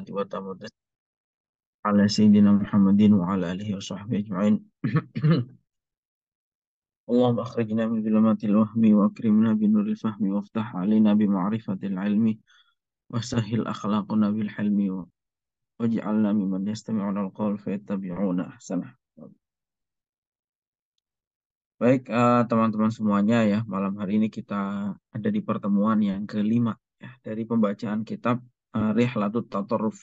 salatu wa tamu ala sayyidina Muhammadin wa ala alihi wa sahbihi ajma'in. Allahumma akhrijna min dhulumatil wahmi wa akrimna bi nuril fahmi waftah alaina bi ma'rifatil ilmi wa sahhil akhlaquna bil hilmi waj'alna mimman yastami'una al-qawl fayattabi'una ahsanah. Baik, teman-teman semuanya ya, malam hari ini kita ada di pertemuan yang kelima ya dari pembacaan kitab Rihlatut Tatarruf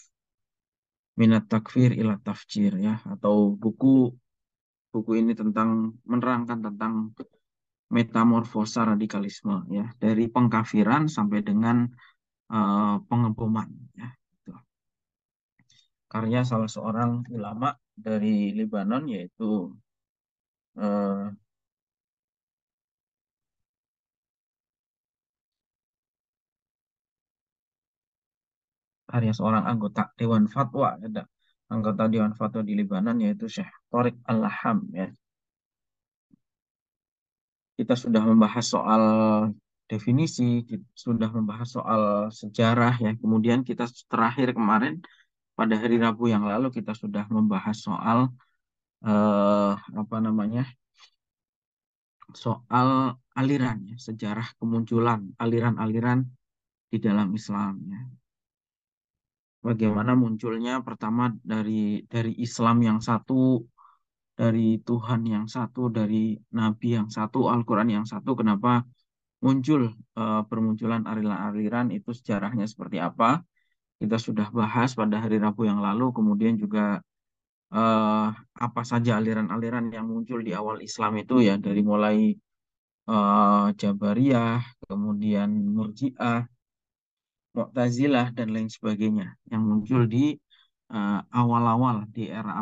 Minat Takfir ila Tafjir ya, atau buku buku ini tentang menerangkan tentang metamorfosa radikalisme ya, dari pengkafiran sampai dengan pengeboman ya. Itu karya salah seorang ulama dari Lebanon, yaitu eh, karya seorang anggota Dewan Fatwa, ada anggota Dewan Fatwa di Lebanon, yaitu Syekh Tariq Al-Laham ya. Kita sudah membahas soal definisi, sudah membahas soal sejarah ya. Kemudian kita terakhir kemarin pada hari Rabu yang lalu kita sudah membahas soal eh, apa namanya? Soal aliran ya, sejarah kemunculan aliran-aliran di dalam Islam ya. Bagaimana munculnya pertama dari Islam yang satu, dari Tuhan yang satu, dari Nabi yang satu, Al-Quran yang satu. Kenapa muncul permunculan aliran-aliran itu, sejarahnya seperti apa? Kita sudah bahas pada hari Rabu yang lalu. Kemudian juga eh, apa saja aliran-aliran yang muncul di awal Islam itu ya, dari mulai Jabariyah, kemudian Murji'ah, Mu'tazilah dan lain sebagainya yang muncul di awal-awal di era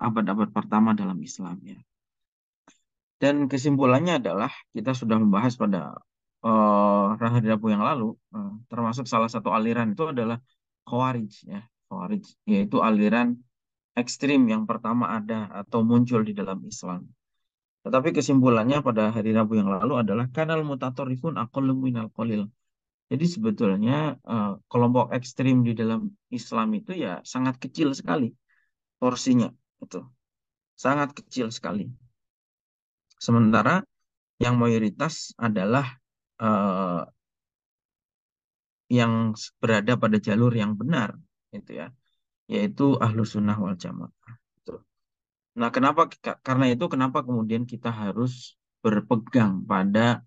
abad-abad pertama dalam Islam ya. Dan kesimpulannya adalah kita sudah membahas pada hari Rabu yang lalu, termasuk salah satu aliran itu adalah Khawarij ya. Khawarij yaitu aliran ekstrim yang pertama ada atau muncul di dalam Islam. Tetapi kesimpulannya pada hari Rabu yang lalu adalah kanal mutatorifun aqallu minal qalil. Jadi sebetulnya kelompok ekstrim di dalam Islam itu ya sangat kecil sekali porsinya, itu sangat kecil sekali. Sementara yang mayoritas adalah eh, yang berada pada jalur yang benar, itu ya, yaitu Ahlus Sunnah wal Jamaah. Gitu. Nah, karena itu kenapa kemudian kita harus berpegang pada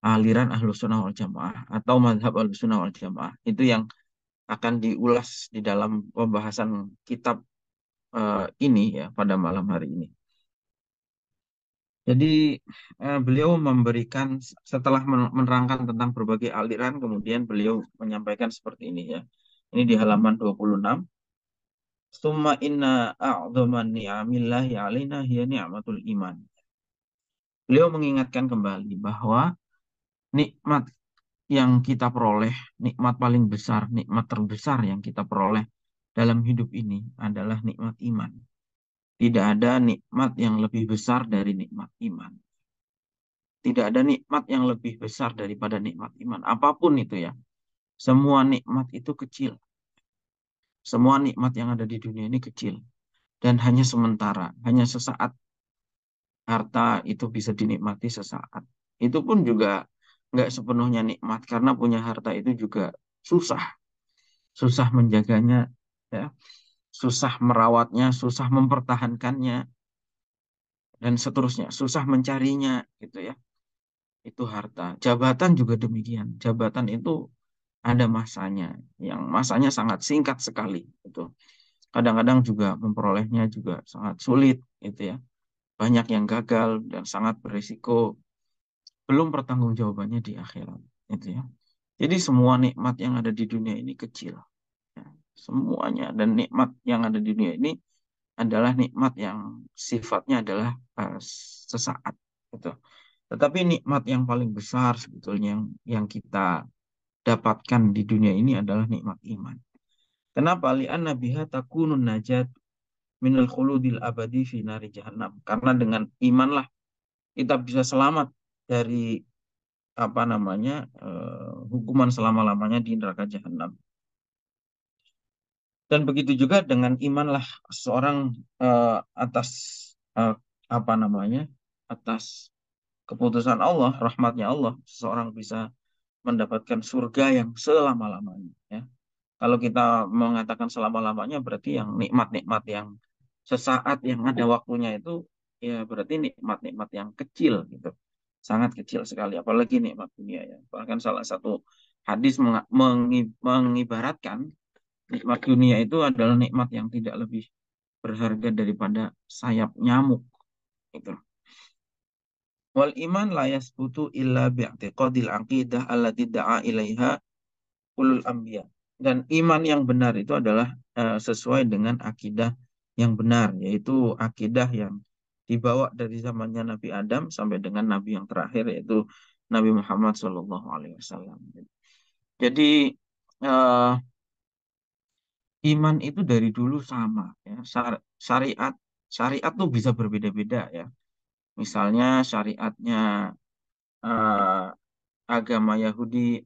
aliran Ahlus Sunnah wal Jamaah atau mazhab Ahlus Sunnah wal Jamaah. Itu yang akan diulas di dalam pembahasan kitab ini ya pada malam hari ini. Jadi beliau memberikan, setelah menerangkan tentang berbagai aliran, kemudian beliau menyampaikan seperti ini ya. Ini di halaman 26. Summa inna a'dhaman ni'amillahi alaina hiya ni'matul iman. Beliau mengingatkan kembali bahwa nikmat yang kita peroleh, nikmat paling besar, nikmat terbesar yang kita peroleh dalam hidup ini adalah nikmat iman. Tidak ada nikmat yang lebih besar dari nikmat iman. Tidak ada nikmat yang lebih besar daripada nikmat iman. Apapun itu ya. Semua nikmat itu kecil. Semua nikmat yang ada di dunia ini kecil. Dan hanya sementara. Hanya sesaat. Harta itu bisa dinikmati sesaat. Itu pun juga nggak sepenuhnya nikmat. Karena punya harta itu juga susah. Susah menjaganya. Ya. Susah merawatnya. Susah mempertahankannya. Dan seterusnya. Susah mencarinya. Gitu ya. Itu harta. Jabatan juga demikian. Jabatan itu ada masanya, yang masanya sangat singkat sekali. Itu kadang-kadang juga memperolehnya juga sangat sulit, itu ya. Banyak yang gagal dan sangat berisiko. Belum pertanggungjawabannya di akhirat, itu ya. Jadi semua nikmat yang ada di dunia ini kecil, ya. Semuanya, dan nikmat yang ada di dunia ini adalah nikmat yang sifatnya adalah sesaat, gitu. Tetapi nikmat yang paling besar sebetulnya yang kita dapatkan di dunia ini adalah nikmat iman. Kenapa? Li'anna biha takunun najat minal khuludil abadi fi nari jahannam. Karena dengan imanlah kita bisa selamat dari apa namanya hukuman selama-lamanya di neraka jahanam. Dan begitu juga dengan imanlah seorang atas eh, apa namanya, atas keputusan Allah, rahmatnya Allah, seseorang bisa mendapatkan surga yang selama-lamanya. Ya. Kalau kita mengatakan selama-lamanya berarti yang nikmat-nikmat yang sesaat yang ada waktunya itu ya berarti nikmat-nikmat yang kecil gitu. Sangat kecil sekali apalagi nikmat dunia ya. Bahkan salah satu hadis mengibaratkan nikmat dunia itu adalah nikmat yang tidak lebih berharga daripada sayap nyamuk gitu. Wal iman la yasbutu illa bi'tiqadil aqidah allati da'a ilaiha ulul anbiya. Dan iman yang benar itu adalah sesuai dengan akidah yang benar, yaitu akidah yang dibawa dari zamannya Nabi Adam sampai dengan Nabi yang terakhir, yaitu Nabi Muhammad SAW. Jadi eh, iman itu dari dulu sama, ya. Syariat syariat tuh bisa berbeda-beda ya. Misalnya syariatnya eh, agama Yahudi,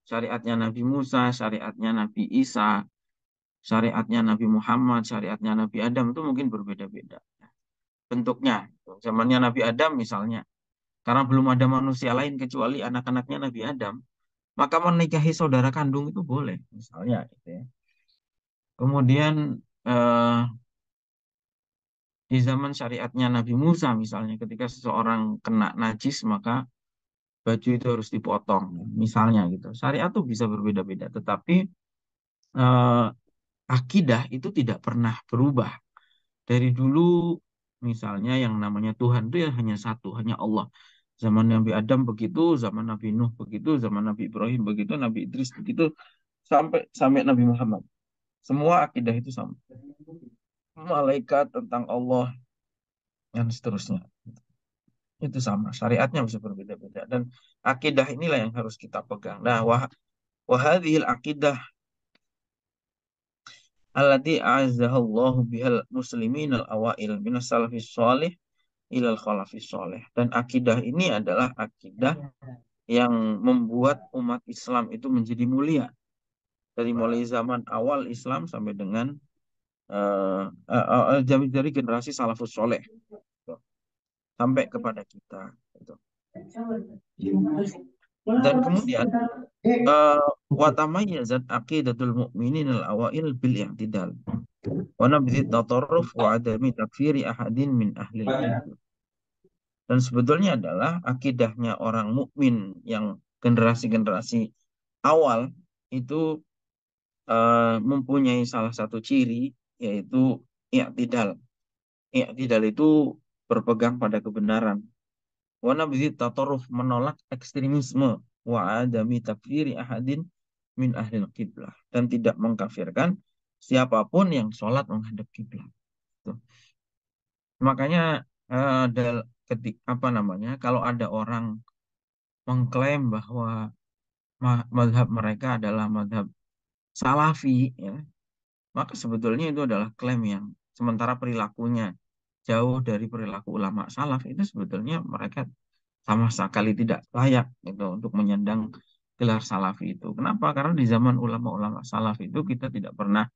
syariatnya Nabi Musa, syariatnya Nabi Isa, syariatnya Nabi Muhammad, syariatnya Nabi Adam itu mungkin berbeda-beda bentuknya. Zamannya Nabi Adam misalnya, karena belum ada manusia lain kecuali anak-anaknya Nabi Adam, maka menikahi saudara kandung itu boleh, misalnya gitu ya. Kemudian eh, di zaman syariatnya Nabi Musa misalnya, ketika seseorang kena najis maka baju itu harus dipotong, misalnya gitu. Syariat itu bisa berbeda-beda, tetapi eh, akidah itu tidak pernah berubah. Dari dulu misalnya yang namanya Tuhan itu ya hanya satu, hanya Allah. Zaman Nabi Adam begitu, zaman Nabi Nuh begitu, zaman Nabi Ibrahim begitu, Nabi Idris begitu, sampai sampai Nabi Muhammad. Semua akidah itu sama. Malaikat tentang Allah dan seterusnya. Itu sama. Syariatnya bisa berbeda-beda. Dan akidah inilah yang harus kita pegang. Nah, wahadhil akidah allati a'azzahallahu bihal muslimin al-awail minas salafis sholih ilal khalafis sholih. Dan akidah ini adalah akidah yang membuat umat Islam itu menjadi mulia. Dari mulai zaman awal Islam sampai dengan dari generasi salafus sholih. Gitu. Sampai kepada kita. Gitu. Dan kemudian watamayyazat aqidatul mu'minin al-awail bil i'tidal wa nabdhi tatarruf wa adami takfiri ahadin min ahlil qiblah. Dan sebetulnya adalah akidahnya orang mukmin yang generasi-generasi awal itu mempunyai salah satu ciri yaitu i'tidal. I'tidal itu berpegang pada kebenaran. Wa nabdhi tatarruf menolak ekstremisme wa adami takfiri ahadin min ahlil kiblah dan tidak mengkafirkan siapapun yang sholat menghadap kiblat. Tuh. Makanya ketik apa namanya kalau ada orang mengklaim bahwa mazhab mereka adalah mazhab salafi ya, maka sebetulnya itu adalah klaim yang sementara perilakunya jauh dari perilaku ulama salaf itu sebetulnya mereka sama sekali tidak layak gitu untuk menyandang gelar salafi itu. Kenapa? Karena di zaman ulama-ulama salaf itu kita tidak pernah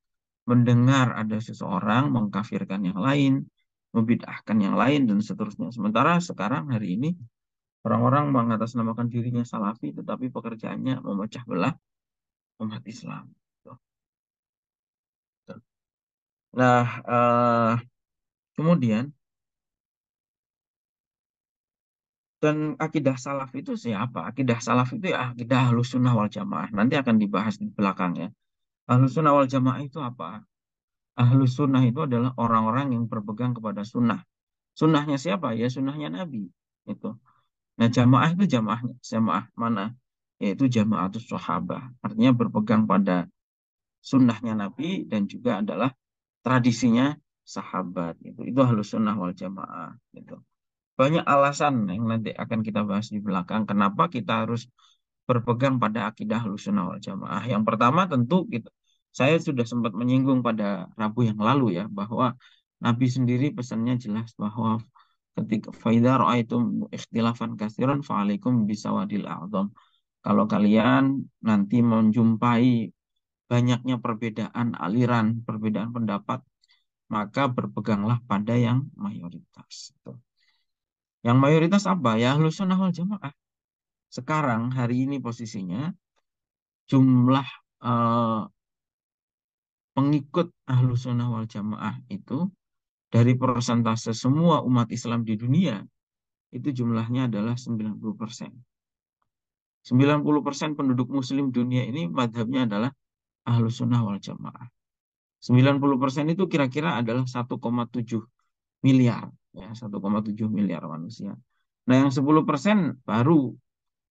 mendengar ada seseorang mengkafirkan yang lain, membid'ahkan yang lain dan seterusnya. Sementara sekarang hari ini orang-orang mengatasnamakan dirinya salafi tetapi pekerjaannya memecah belah umat Islam. Tuh. Nah, kemudian dan akidah salaf itu siapa? Akidah salaf itu ya akidah Ahlus Sunnah wal Jamaah. Nanti akan dibahas di belakang ya. Ahlus Sunnah wal Jamaah itu apa? Ahlus Sunnah itu adalah orang-orang yang berpegang kepada sunnah. Sunnahnya siapa? Ya sunnahnya Nabi. Itu. Nah jamaah itu jamaah mana? Yaitu jamaatus sahabah. Artinya berpegang pada sunnahnya Nabi dan juga adalah tradisinya sahabat. Itu Ahlus Sunnah wal Jamaah. Gitu. Banyak alasan yang nanti akan kita bahas di belakang. Kenapa kita harus berpegang pada akidah Ahlussunnah wal Jamaah. Yang pertama tentu saya sudah sempat menyinggung pada Rabu yang lalu ya bahwa Nabi sendiri pesannya jelas bahwa ketika faidza raaitum ikhtilafan katsiran fa'alaikum bisawadil a'dzam. Kalau kalian nanti menjumpai banyaknya perbedaan aliran, perbedaan pendapat, maka berpeganglah pada yang mayoritas. Gitu. Yang mayoritas apa? Ya Ahlus Sunnah wal Jamaah. Sekarang hari ini posisinya jumlah eh, pengikut Ahlus Sunnah wal Jamaah itu dari persentase semua umat Islam di dunia itu jumlahnya adalah 90%. 90% penduduk muslim dunia ini madhabnya adalah Ahlus Sunnah wal Jamaah. 90% itu kira-kira adalah 1,7 miliar. Ya, 1,7 miliar manusia. Nah, yang 10% baru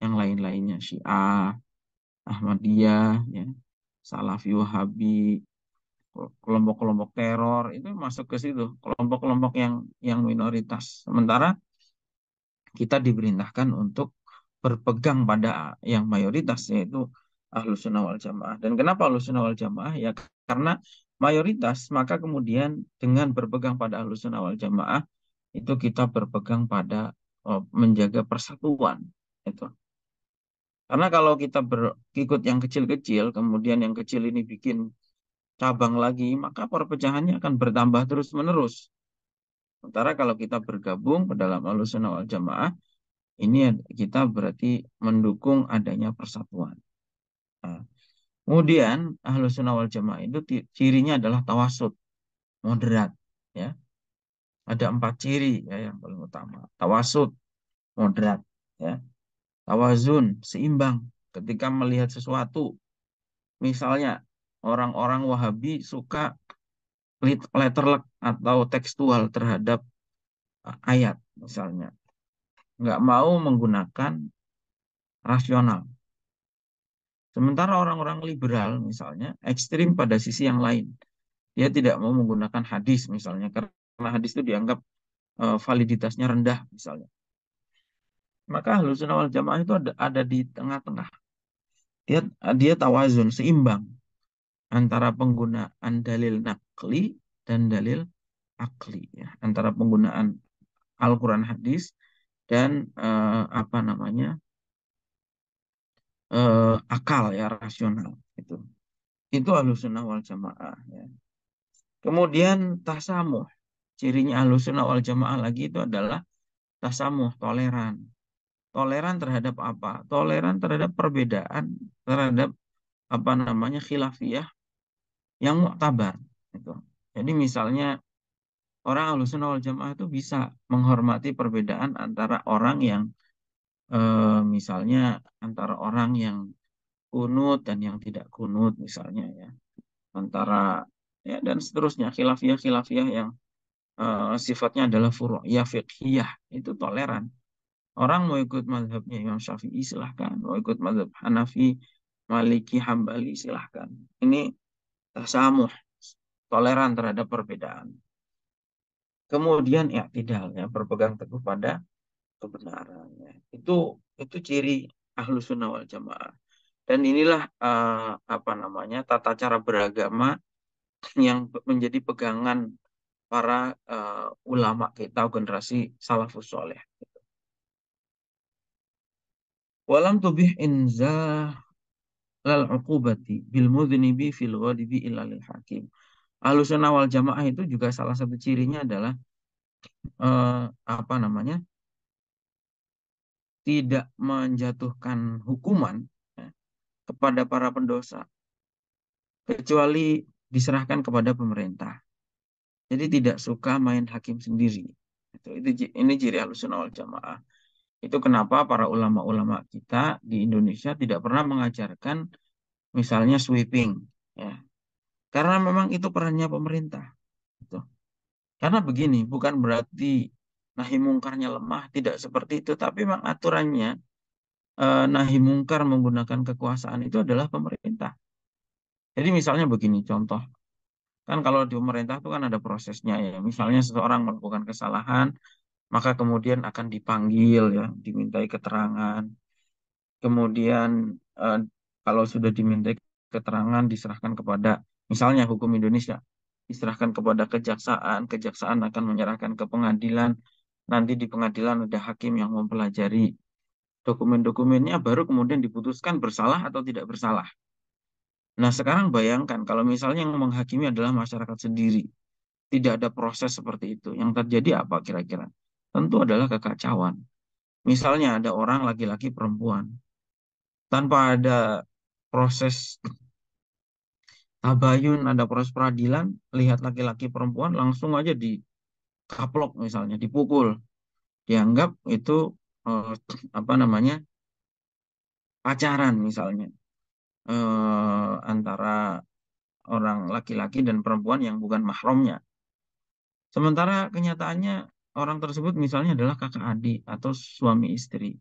yang lain-lainnya. Syiah, Ahmadiyah, ya, Salafi Wahabi, kelompok-kelompok teror, itu masuk ke situ. Kelompok-kelompok yang minoritas. Sementara kita diperintahkan untuk berpegang pada yang mayoritas, yaitu Ahlus Sunnah wal Jamaah. Dan kenapa Ahlus Sunnah wal Jamaah? Ya karena mayoritas, maka kemudian dengan berpegang pada Ahlus Sunnah wal Jamaah, itu kita berpegang pada menjaga persatuan. Itu. Karena kalau kita berikut yang kecil-kecil, kemudian yang kecil ini bikin cabang lagi, maka perpecahannya akan bertambah terus-menerus. Sementara kalau kita bergabung ke dalam Ahlus Sunnah wal Jamaah, ini kita berarti mendukung adanya persatuan. Nah, kemudian Ahlus Sunnah wal Jamaah itu cirinya adalah tawasud, moderat. Ya, ada 4 ciri ya yang paling utama. Tawasud, moderat. Ya, tawazun, seimbang. Ketika melihat sesuatu, misalnya orang-orang Wahabi suka letterlek atau tekstual terhadap ayat, misalnya, nggak mau menggunakan rasional. Sementara orang-orang liberal misalnya ekstrim pada sisi yang lain. Dia tidak mau menggunakan hadis misalnya karena hadis itu dianggap validitasnya rendah misalnya. Maka Ahlus Sunnah wal Jamaah itu ada di tengah-tengah. Dia dia tawazun, seimbang antara penggunaan dalil nakli dan dalil akli ya. Antara penggunaan Al-Qur'an hadis dan apa namanya? Akal ya, rasional itu. Itu Ahlus Sunnah wal Jamaah ya. Kemudian tasamuh. Cirinya Ahlussunnah wal Jamaah lagi itu adalah tasamuh, toleran. Toleran terhadap apa? Toleran terhadap perbedaan, terhadap apa namanya khilafiyah yang muktabar. Gitu. Jadi misalnya orang Ahlussunnah wal Jamaah itu bisa menghormati perbedaan antara orang yang misalnya antara orang yang kunut dan yang tidak kunut misalnya ya. Antara ya dan seterusnya khilafiyah-khilafiyah yang sifatnya adalah furu'iyah fiqhiyah itu toleran. Orang mau ikut mazhabnya Imam Syafi'i silahkan, mau ikut mazhab Hanafi, Maliki, Hambali silahkan. Ini tasamuh, toleran terhadap perbedaan. Kemudian ya tidak ya berpegang teguh pada kebenaran. Ya. Itu ciri Ahlus Sunnah wal Jamaah. Dan inilah apa namanya tata cara beragama yang menjadi pegangan para ulama kita generasi salafus soleh. Walam tubih inza lal uqubati bil mudhnibi fil ghadibi illa lil hakim. Ahlussunnah wal Jamaah itu juga salah satu cirinya adalah apa namanya? Tidak menjatuhkan hukuman ya, kepada para pendosa kecuali diserahkan kepada pemerintah. Jadi tidak suka main hakim sendiri. Ini ciri Ahlussunnah wal Jamaah. Itu kenapa para ulama-ulama kita di Indonesia tidak pernah mengajarkan misalnya sweeping ya. Karena memang itu perannya pemerintah. Gitu. Karena begini, bukan berarti nahi mungkarnya lemah, tidak seperti itu. Tapi memang aturannya nahi mungkar menggunakan kekuasaan itu adalah pemerintah. Jadi misalnya begini, contoh. Kan kalau di pemerintah itu kan ada prosesnya ya. Misalnya seseorang melakukan kesalahan, maka kemudian akan dipanggil ya, dimintai keterangan. Kemudian eh, kalau sudah dimintai keterangan diserahkan kepada misalnya hukum Indonesia diserahkan kepada kejaksaan, kejaksaan akan menyerahkan ke pengadilan. Nanti di pengadilan ada hakim yang mempelajari dokumen-dokumennya baru kemudian diputuskan bersalah atau tidak bersalah. Nah, sekarang bayangkan kalau misalnya yang menghakimi adalah masyarakat sendiri, tidak ada proses seperti itu. Yang terjadi apa kira-kira? Tentu adalah kekacauan. Misalnya ada orang laki-laki perempuan, tanpa ada proses tabayun, ada proses peradilan, lihat laki-laki perempuan langsung aja dikaplok misalnya, dipukul, dianggap itu eh, apa namanya pacaran misalnya antara orang laki-laki dan perempuan yang bukan mahramnya. Sementara kenyataannya orang tersebut misalnya adalah kakak adik atau suami istri.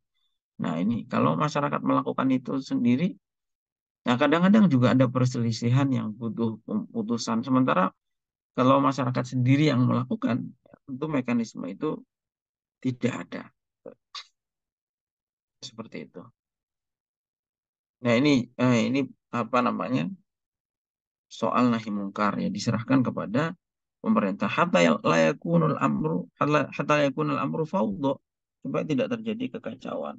Nah ini kalau masyarakat melakukan itu sendiri, nah kadang-kadang juga ada perselisihan yang butuh putusan. Sementara kalau masyarakat sendiri yang melakukan, ya tentu mekanisme itu tidak ada. Seperti itu. Nah ini apa namanya soal nahi mungkar ya diserahkan kepada pemerintah. Hatta yakunul amru fawdo supaya tidak terjadi kekacauan.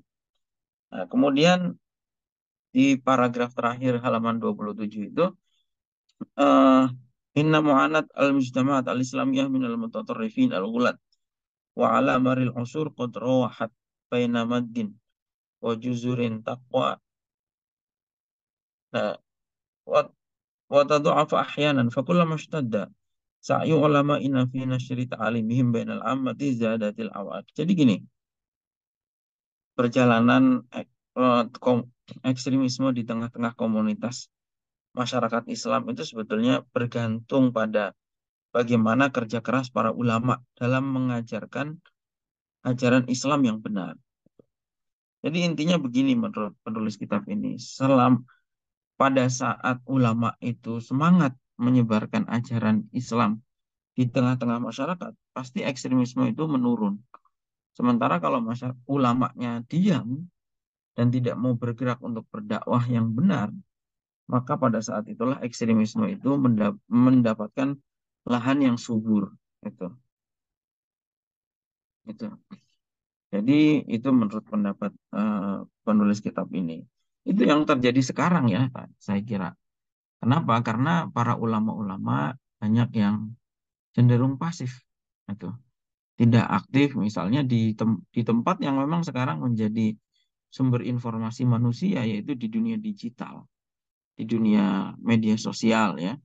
Nah, kemudian di paragraf terakhir halaman 27 itu eh inna mu'anat al-mujtama'at al-islamiyah min al-mutatarrifin al-ghulat wa ala maril usur qad rawahat baina maddin wa juzurin taqwa. Nah, wa وتضعف أحيانا فكلما اشتد سعي علمائنا في نشر تعاليمهم بين العامة زادت العوائق. Jadi gini, perjalanan ekstremisme di tengah-tengah komunitas masyarakat Islam itu sebetulnya bergantung pada bagaimana kerja keras para ulama dalam mengajarkan ajaran Islam yang benar. Jadi intinya begini menurut penulis kitab ini, pada saat ulama itu semangat menyebarkan ajaran Islam di tengah-tengah masyarakat, pasti ekstremisme itu menurun. Sementara kalau masyarakat ulamanya diam dan tidak mau bergerak untuk berdakwah yang benar, maka pada saat itulah ekstremisme itu mendapatkan lahan yang subur. Itu, itu. Jadi itu menurut pendapat penulis kitab ini. Itu yang terjadi sekarang ya, Pak, saya kira. Kenapa? Karena para ulama-ulama banyak yang cenderung pasif. Itu. Tidak aktif misalnya di tempat yang memang sekarang menjadi sumber informasi manusia yaitu di dunia digital, di dunia media sosial ya.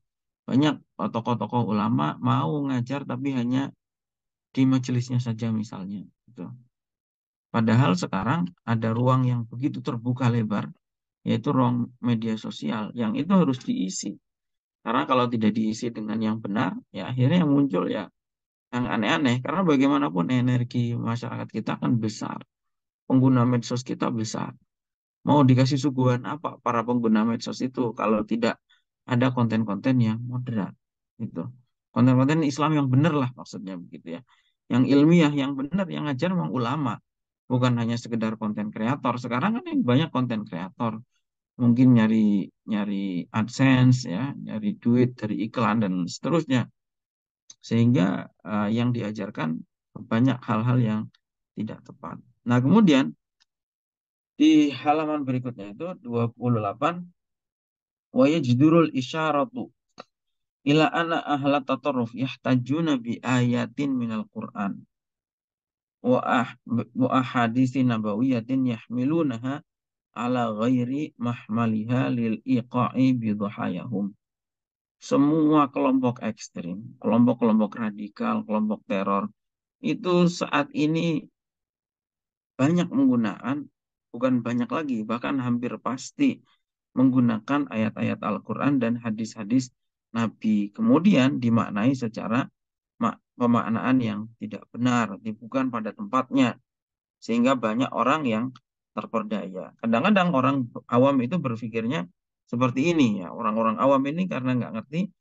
Banyak tokoh-tokoh ulama mau ngajar tapi hanya di majelisnya saja misalnya gitu. Padahal sekarang ada ruang yang begitu terbuka lebar yaitu ruang media sosial yang itu harus diisi. Karena kalau tidak diisi dengan yang benar ya akhirnya yang muncul ya yang aneh-aneh karena bagaimanapun energi masyarakat kita kan besar. Pengguna medsos kita besar. Mau dikasih suguhan apa para pengguna medsos itu kalau tidak ada konten-konten yang moderat gitu. Konten-konten Islam yang benar lah maksudnya begitu ya. Yang ilmiah, yang benar, yang ngajar memang ulama. Bukan hanya sekedar konten kreator. Sekarang kan yang banyak konten kreator. Mungkin nyari nyari AdSense ya, nyari duit dari iklan dan seterusnya. Sehingga yang diajarkan banyak hal-hal yang tidak tepat. Nah, kemudian di halaman berikutnya itu 28 wa yajdurul isyaratu ila anna ahla tatarruf yahtajuna bi ayatin minal Qur'an wa ah wa ahaditsin nabawiyatin yahmilunaha ala ghairi mahmaliha lil iqa'i bi dhahayahum. Semua kelompok ekstrim, kelompok-kelompok radikal, kelompok teror itu saat ini banyak menggunakan, bukan banyak lagi, bahkan hampir pasti menggunakan ayat-ayat Al-Quran dan hadis-hadis Nabi. Kemudian dimaknai secara pemaknaan yang tidak benar, bukan pada tempatnya. Sehingga banyak orang yang terperdaya. Kadang-kadang orang awam itu berpikirnya seperti ini ya. Orang-orang awam ini karena nggak ngerti,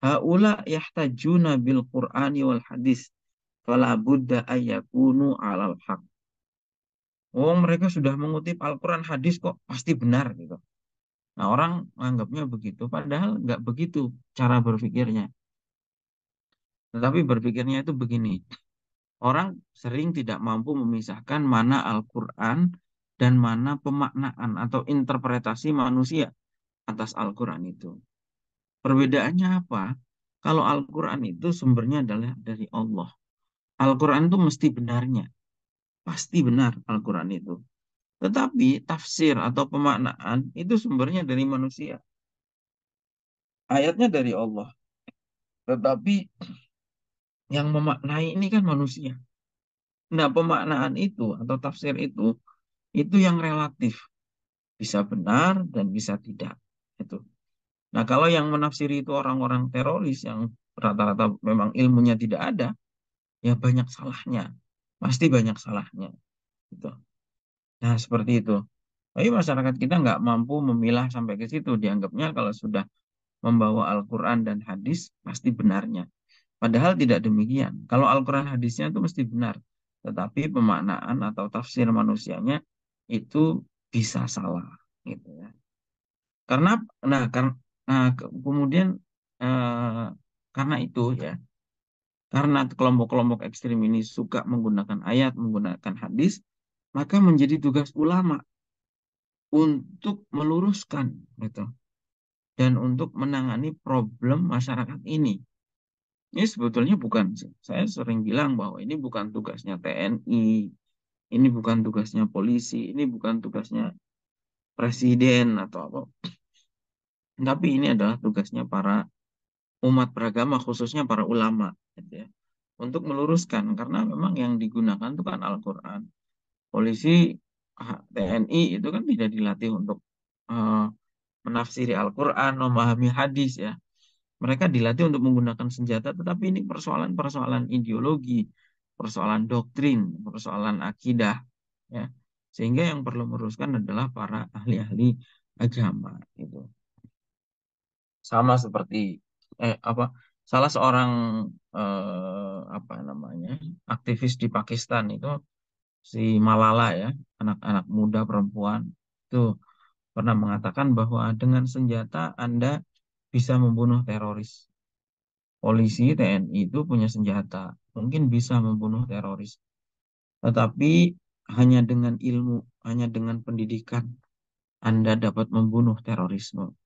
haula yahtajuna bil Qur'ani wal hadis. Fala budda ayyakunu alal haq. Oh, mereka sudah mengutip Al-Quran hadis kok pasti benar gitu. Nah, orang menganggapnya begitu, padahal nggak begitu cara berpikirnya. Tetapi berpikirnya itu begini, orang sering tidak mampu memisahkan mana Al-Quran dan mana pemaknaan atau interpretasi manusia. atas Al-Quran itu. Perbedaannya apa? Kalau Al-Quran itu sumbernya adalah dari Allah. Al-Quran itu mesti benarnya. Pasti benar Al-Quran itu. Tetapi tafsir atau pemaknaan itu sumbernya dari manusia. Ayatnya dari Allah. Tetapi yang memaknai ini kan manusia. Nah, pemaknaan itu atau tafsir itu yang relatif. Bisa benar dan bisa tidak. Itu. Nah, kalau yang menafsiri itu orang-orang teroris yang rata-rata memang ilmunya tidak ada, ya banyak salahnya. Pasti banyak salahnya. Gitu. Nah, seperti itu. Tapi masyarakat kita nggak mampu memilah sampai ke situ. Dianggapnya kalau sudah membawa Al-Quran dan hadis, pasti benarnya. Padahal tidak demikian. Kalau Al-Quran hadisnya itu mesti benar. Tetapi pemaknaan atau tafsir manusianya itu bisa salah. Gitu ya. Karena, kemudian eh, karena itu ya, karena kelompok-kelompok ekstrim ini suka menggunakan ayat, menggunakan hadis, maka menjadi tugas ulama untuk meluruskan gitu dan untuk menangani problem masyarakat ini. Ini sebetulnya bukan, saya sering bilang bahwa ini bukan tugasnya TNI, ini bukan tugasnya polisi, ini bukan tugasnya presiden atau apa, tapi ini adalah tugasnya para umat beragama, khususnya para ulama, gitu ya, untuk meluruskan karena memang yang digunakan itu kan Al-Quran. Polisi, TNI itu kan tidak dilatih untuk eh, menafsiri Al-Quran, memahami hadis ya. Mereka dilatih untuk menggunakan senjata, tetapi ini persoalan-persoalan ideologi, persoalan doktrin, persoalan akidah, ya. Sehingga yang perlu meluruskan adalah para ahli-ahli agama, gitu. Sama seperti apa? Salah seorang apa namanya aktivis di Pakistan itu si Malala ya, anak-anak muda perempuan itu pernah mengatakan bahwa dengan senjata Anda bisa membunuh teroris. Polisi, TNI itu punya senjata, mungkin bisa membunuh teroris. Tetapi hanya dengan ilmu, hanya dengan pendidikan, Anda dapat membunuh terorisme.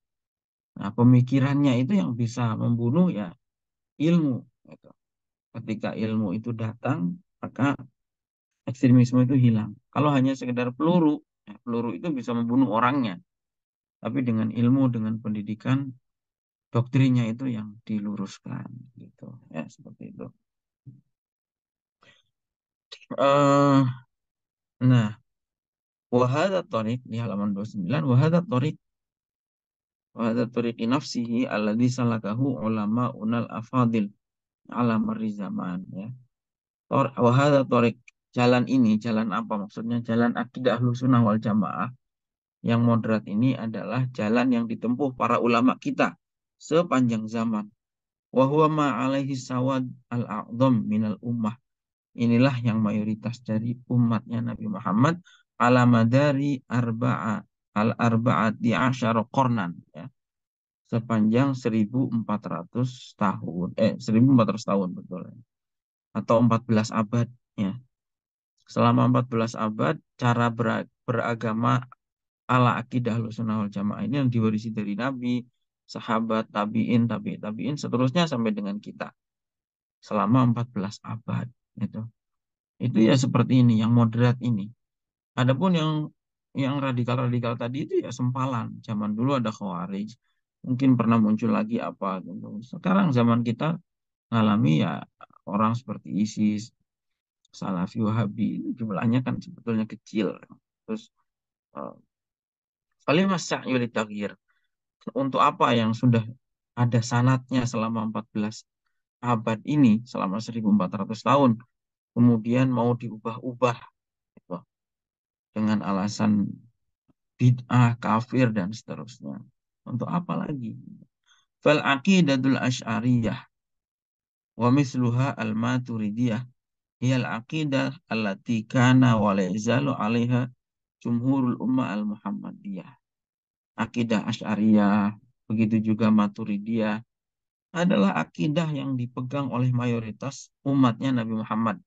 Nah, pemikirannya itu yang bisa membunuh ya ilmu. Gitu. Ketika ilmu itu datang, maka ekstremisme itu hilang. Kalau hanya sekedar peluru, ya, peluru itu bisa membunuh orangnya. Tapi dengan ilmu, dengan pendidikan, doktrinnya itu yang diluruskan. Gitu. Ya, seperti itu. eh nah, wahada torik di halaman 29, wahada torik nafsihi alladhi salakahu ulama unal afadil ala marri zaman ya. Wahada torik, jalan ini, jalan apa maksudnya? Jalan akidah Ahlussunnah wal Jamaah yang moderat ini adalah jalan yang ditempuh para ulama kita sepanjang zaman. Wa huwa ma alaihi sawad al-a'dham minal ummah. Inilah yang mayoritas dari umatnya Nabi Muhammad ala madari al-arba'ati asyara qarnan ya. Sepanjang 1400 tahun 1400 tahun betul ya. Atau 14 abad ya. Selama 14 abad cara beragama ala akidah Ahlussunnah wal Jamaah ini yang diwarisi dari Nabi, sahabat, tabi'in, tabi'in, seterusnya sampai dengan kita. Selama 14 abad gitu. Itu ya seperti ini, yang moderat ini. Adapun yang radikal-radikal tadi itu ya sempalan. Zaman dulu ada Khawarij, mungkin pernah muncul lagi apa gitu. Sekarang zaman kita ngalami ya orang seperti ISIS, Salafi, Wahabi, jumlahnya kan sebetulnya kecil. Terus eh, kalimat sa'yu litaghyir. Untuk apa yang sudah ada sanatnya selama 14 abad ini, selama 1400 tahun, kemudian mau diubah-ubah gitu, dengan alasan bid'ah, kafir, dan seterusnya. Untuk apa lagi? Fal aqidatul asy'ariyah wa misluha al maturidiyah hiyal aqidah allati kana wa la yazalu 'alaiha jumhurul ummah al muhammadiyah. Akidah Asy'ariyah, begitu juga Maturidiyah adalah akidah yang dipegang oleh mayoritas umatnya Nabi Muhammad.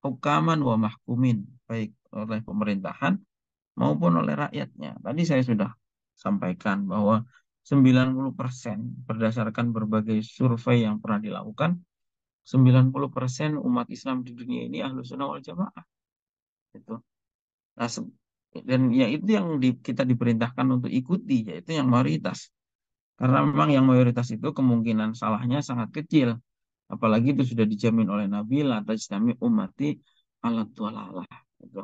Hukaman wa mahkumin, baik oleh pemerintahan maupun oleh rakyatnya. Tadi saya sudah sampaikan bahwa 90% berdasarkan berbagai survei yang pernah dilakukan, 90% umat Islam di dunia ini Ahlus Sunnah wal Jamaah. Gitu. Nah, dan ya itu yang kita diperintahkan untuk ikuti, yaitu yang mayoritas. Karena memang yang mayoritas itu kemungkinan salahnya sangat kecil. Apalagi itu sudah dijamin oleh Nabi, la tajtami ummati ala dhalalah. Gitu.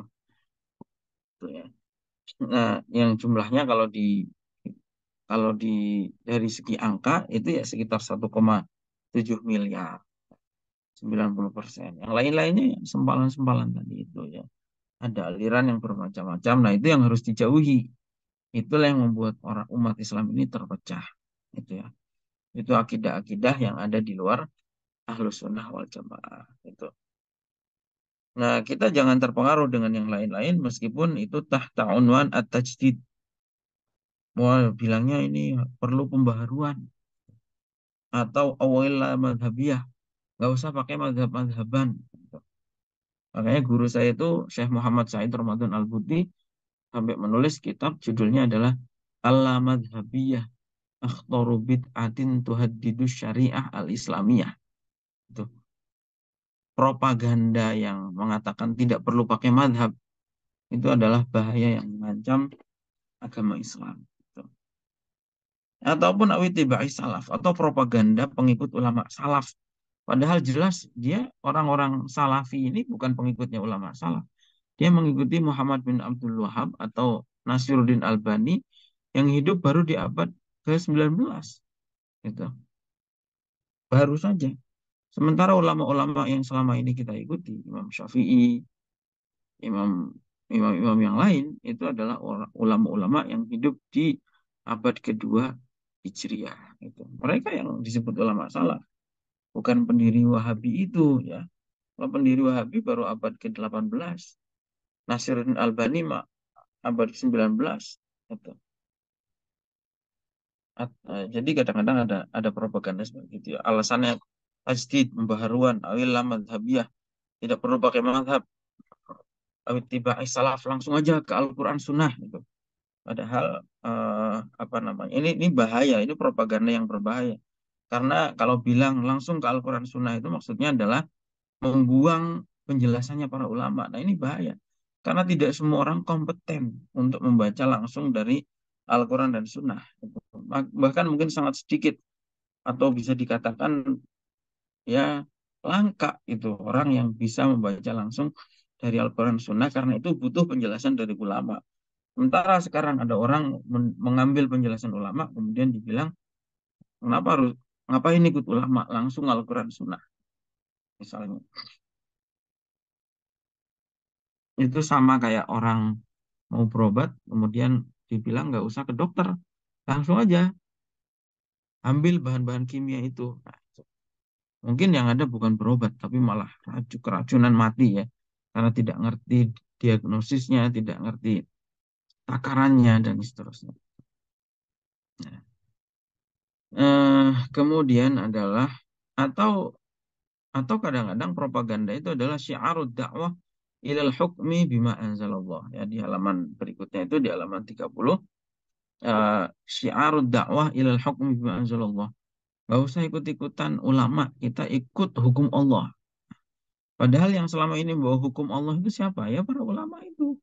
Itu ya. Nah, yang jumlahnya kalau di dari segi angka itu ya sekitar 1,7 miliar, 90%. Yang lain-lainnya ya sempalan-sempalan tadi itu ya. Ada aliran yang bermacam-macam. Nah, itu yang harus dijauhi. Itulah yang membuat orang umat Islam ini terpecah. Itu ya. Itu akidah-akidah yang ada di luar Ahlus Sunnah wal Jamaah. Itu. Nah, kita jangan terpengaruh dengan yang lain-lain meskipun itu tahta unwan at-tajdid. Wah, bilangnya ini perlu pembaharuan atau awailah madhabiyah. Nggak usah pakai madhab-madhaban. Makanya guru saya itu Syekh Muhammad Said Ramadan Al-Buti sampai menulis kitab judulnya adalah Al-Madhabiyah Akhtaru Bid'atin Tuhaddidu Syariah Al-Islamiyah. Itu propaganda yang mengatakan tidak perlu pakai madhab itu adalah bahaya yang mengancam agama Islam. Gitu. Ataupun awitibai salaf atau propaganda pengikut ulama salaf. Padahal jelas dia orang-orang salafi ini bukan pengikutnya ulama salaf. Dia mengikuti Muhammad bin Abdul Wahab atau Nasiruddin Albani yang hidup baru di abad ke-19. Gitu. Baru saja. Sementara ulama-ulama yang selama ini kita ikuti, Imam Syafi'i, imam imam-imam yang lain, itu adalah ulama-ulama yang hidup di abad kedua Hijriah. Itu. Mereka yang disebut ulama salaf, bukan pendiri Wahabi itu ya. Kalau pendiri Wahabi baru abad ke-18. Nasiruddin Albani abad ke-19. Itu. Jadi kadang-kadang ada propaganda seperti itu ya. Alasannya tajdid, pembaharuan, awillah madhabiyah, tidak perlu pakai madhab, tiba salaf, langsung aja ke Al-Quran Sunnah gitu. Padahal apa namanya? Ini bahaya, ini propaganda yang berbahaya. Karena kalau bilang langsung ke Al-Quran Sunnah itu maksudnya adalah membuang penjelasannya para ulama. Nah, ini bahaya. Karena tidak semua orang kompeten untuk membaca langsung dari Al-Quran dan Sunnah. Bahkan mungkin sangat sedikit atau bisa dikatakan ya langka itu orang yang bisa membaca langsung dari Al-Quran Sunnah karena itu butuh penjelasan dari ulama. Sementara sekarang ada orang mengambil penjelasan ulama kemudian dibilang kenapa harus ngapain ikut ulama langsung Al-Quran Sunnah misalnya. Itu sama kayak orang mau berobat kemudian dibilang nggak usah ke dokter langsung aja ambil bahan-bahan kimia itu. Nah, mungkin yang ada bukan berobat, tapi malah keracunan mati ya. Karena tidak ngerti diagnosisnya, tidak ngerti takarannya, dan seterusnya. Nah, kemudian adalah, atau kadang-kadang propaganda itu adalah syiarud dakwah ilal hukmi bima anzalallah. Ya, di halaman berikutnya itu, di halaman 30, syiarud dakwah ilal hukmi bima anzalallah. Gak usah ikut-ikutan ulama, kita ikut hukum Allah. Padahal yang selama ini membawa hukum Allah itu siapa? Ya para ulama itu.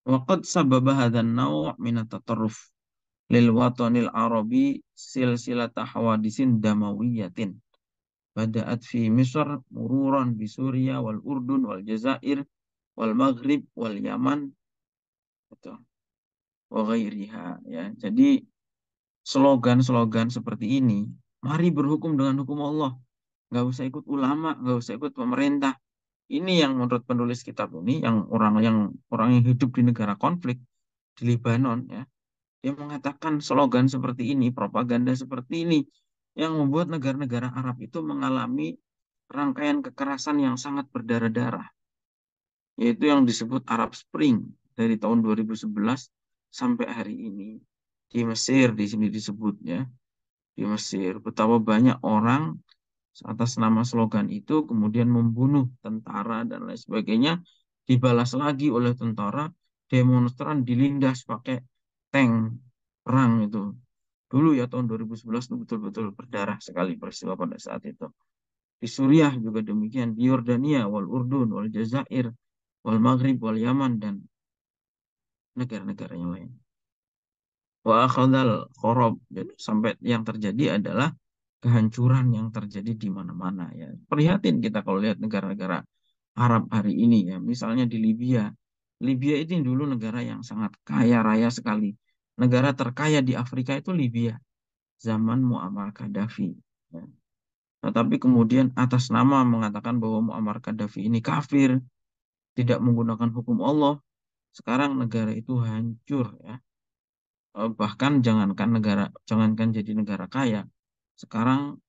Waqad sababa hadzal naw' min at-tatarruf lil watanil arabi silsilata hawadisin damawiyatin. Bada'at fi Misr mururan bi Suria wal Urdun wal Jazair wal Maghrib wal Yaman gitu. Wa ghairiha ya. Jadi slogan-slogan seperti ini, mari berhukum dengan hukum Allah. Nggak usah ikut ulama, nggak usah ikut pemerintah. Ini yang menurut penulis kitab ini, yang orang yang hidup di negara konflik di Lebanon ya, dia mengatakan slogan seperti ini, propaganda seperti ini, yang membuat negara-negara Arab itu mengalami rangkaian kekerasan yang sangat berdarah-darah, yaitu yang disebut Arab Spring dari tahun 2011 sampai hari ini. Di Mesir di sini disebutnya, di Mesir betapa banyak orang atas nama slogan itu kemudian membunuh tentara dan lain sebagainya, dibalas lagi oleh tentara, demonstran dilindas pakai tank perang itu. Dulu ya tahun 2011 itu betul-betul berdarah sekali peristiwa pada saat itu. Di Suriah juga demikian, di Yordania, wal Urdun, wal Jazair, wal Maghrib, wal Yaman, dan negara-negara yang lain. Wa akhadhal khorob. Jadi sampai yang terjadi adalah kehancuran yang terjadi di mana-mana ya. Prihatin kita kalau lihat negara-negara Arab hari ini ya. Misalnya di Libya. Libya itu dulu negara yang sangat kaya raya sekali. Negara terkaya di Afrika itu Libya. Zaman Muammar Gaddafi. Ya. Nah, tapi kemudian atas nama mengatakan bahwa Muammar Gaddafi ini kafir, tidak menggunakan hukum Allah. Sekarang negara itu hancur ya. Bahkan jangankan jadi negara kaya. Sekarang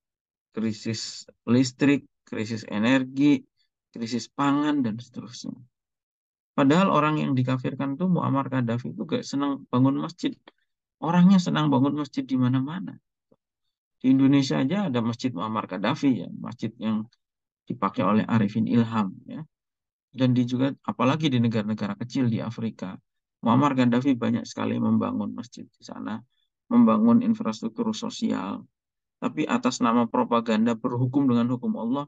krisis listrik, krisis energi, krisis pangan, dan seterusnya. Padahal orang yang dikafirkan itu Muammar Gaddafi itu gak senang bangun masjid. Orangnya senang bangun masjid di mana-mana. Di Indonesia aja ada Masjid Muammar Gaddafi ya, masjid yang dipakai oleh Arifin Ilham ya. Dan di juga apalagi di negara-negara kecil di Afrika. Muammar Gaddafi banyak sekali membangun masjid di sana, membangun infrastruktur sosial. Tapi atas nama propaganda berhukum dengan hukum Allah,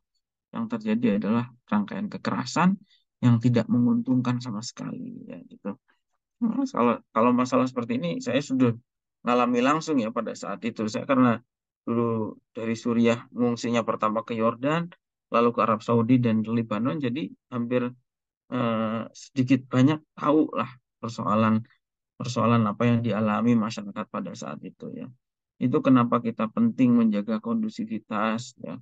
yang terjadi adalah rangkaian kekerasan yang tidak menguntungkan sama sekali ya gitu. Kalau kalau masalah seperti ini saya sudah ngalami langsung ya pada saat itu. Saya karena dulu dari Suriah ngungsinya pertama ke Yordan, lalu ke Arab Saudi dan Lebanon, jadi hampir sedikit banyak tahu lah persoalan persoalan apa yang dialami masyarakat pada saat itu ya. Itu kenapa kita penting menjaga kondusivitas ya,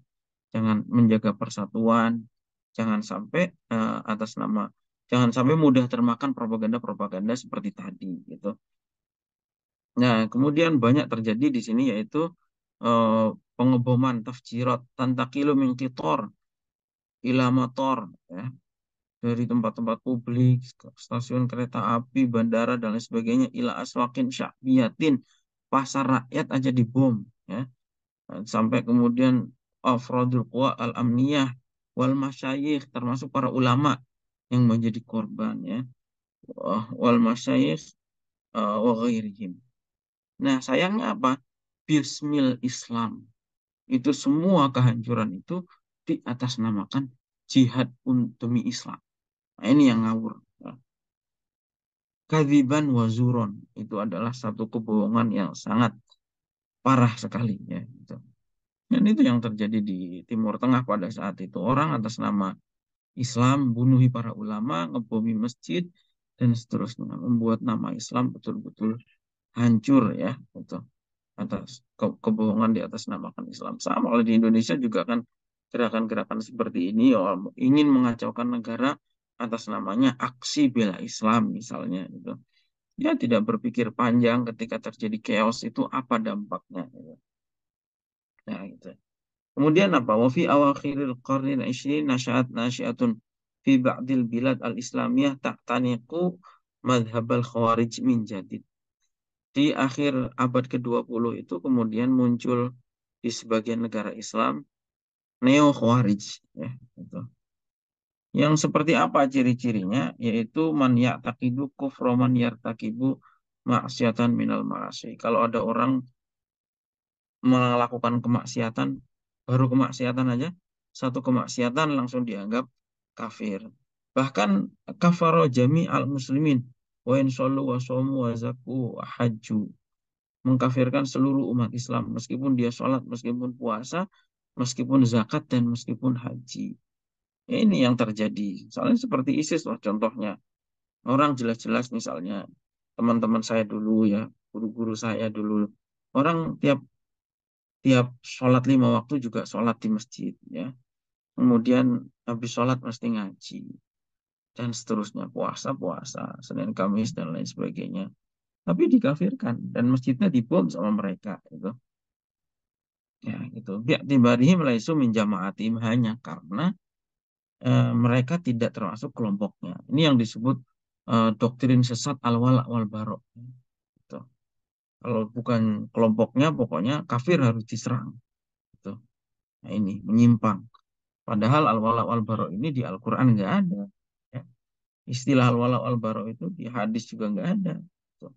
jangan menjaga persatuan, jangan sampai atas nama, jangan sampai mudah termakan propaganda-propaganda seperti tadi gitu. Nah, kemudian banyak terjadi di sini yaitu eh, pengeboman tafjirat tantakilu min qitor ila motor ya, dari tempat-tempat publik, stasiun kereta api, bandara dan lain sebagainya ila aswakin sya'biyatin, pasar rakyat aja dibom ya. Sampai kemudian afrodul quwa al-amniyah wal masyayikh, termasuk para ulama yang menjadi korban ya. Wal masyayikh wa ghairihim. Nah, sayangnya apa? Bismil Islam. Itu semua kehancuran itu di atas namakan jihad demi Islam. Nah, ini yang ngawur. Ya. Kadziban wazuron. Itu adalah satu kebohongan yang sangat parah sekali ya. Gitu. Dan itu yang terjadi di Timur Tengah pada saat itu. Orang atas nama Islam bunuhi para ulama, ngebomi masjid, dan seterusnya. Membuat nama Islam betul-betul hancur ya. Gitu. Atas kebohongan di atas namakan Islam. Sama kalau di Indonesia juga kan gerakan-gerakan seperti ini ya, ingin mengacaukan negara atas namanya aksi bela Islam misalnya gitu. Dia tidak berpikir panjang ketika terjadi chaos itu apa dampaknya gitu. Nah, gitu. Kemudian apa? Wa fi awakhiril qarnil 20 nasya'at nasyiatun fi ba'dil bilad al-islamiyah ta'taniqu madhabal khawarij min jadid. Di akhir abad ke-20 itu kemudian muncul di sebagian negara Islam neo khawarij ya gitu. Yang seperti apa ciri-cirinya? Yaitu man ya'taqidu kufra man yartakibu maksiatan minal ma'asi. Kalau ada orang melakukan kemaksiatan, baru kemaksiatan aja, satu kemaksiatan langsung dianggap kafir. Bahkan kafaro jami al muslimin wa in shollu wa shomu wa zaku wa hajju, mengkafirkan seluruh umat Islam meskipun dia sholat, meskipun puasa, meskipun zakat, dan meskipun haji. Ini yang terjadi. Soalnya seperti ISIS loh contohnya. Orang jelas-jelas misalnya teman-teman saya dulu ya, guru-guru saya dulu. Orang tiap tiap sholat 5 waktu juga sholat di masjid ya. Kemudian habis sholat mesti ngaji dan seterusnya, puasa puasa, Senin Kamis dan lain sebagainya. Tapi dikafirkan dan masjidnya dibom sama mereka itu. Ya gitu. Bi'tibarihim laisu min jama'atim, hanya karena mereka tidak termasuk kelompoknya. Ini yang disebut doktrin sesat al-wala wal barok. Gitu. Kalau bukan kelompoknya, pokoknya kafir harus diserang. Gitu. Nah ini menyimpang. Padahal al-wala wal barok ini di Al-Quran nggak ada. Ya. Istilah al-wala wal barok itu di hadis juga nggak ada. Gitu.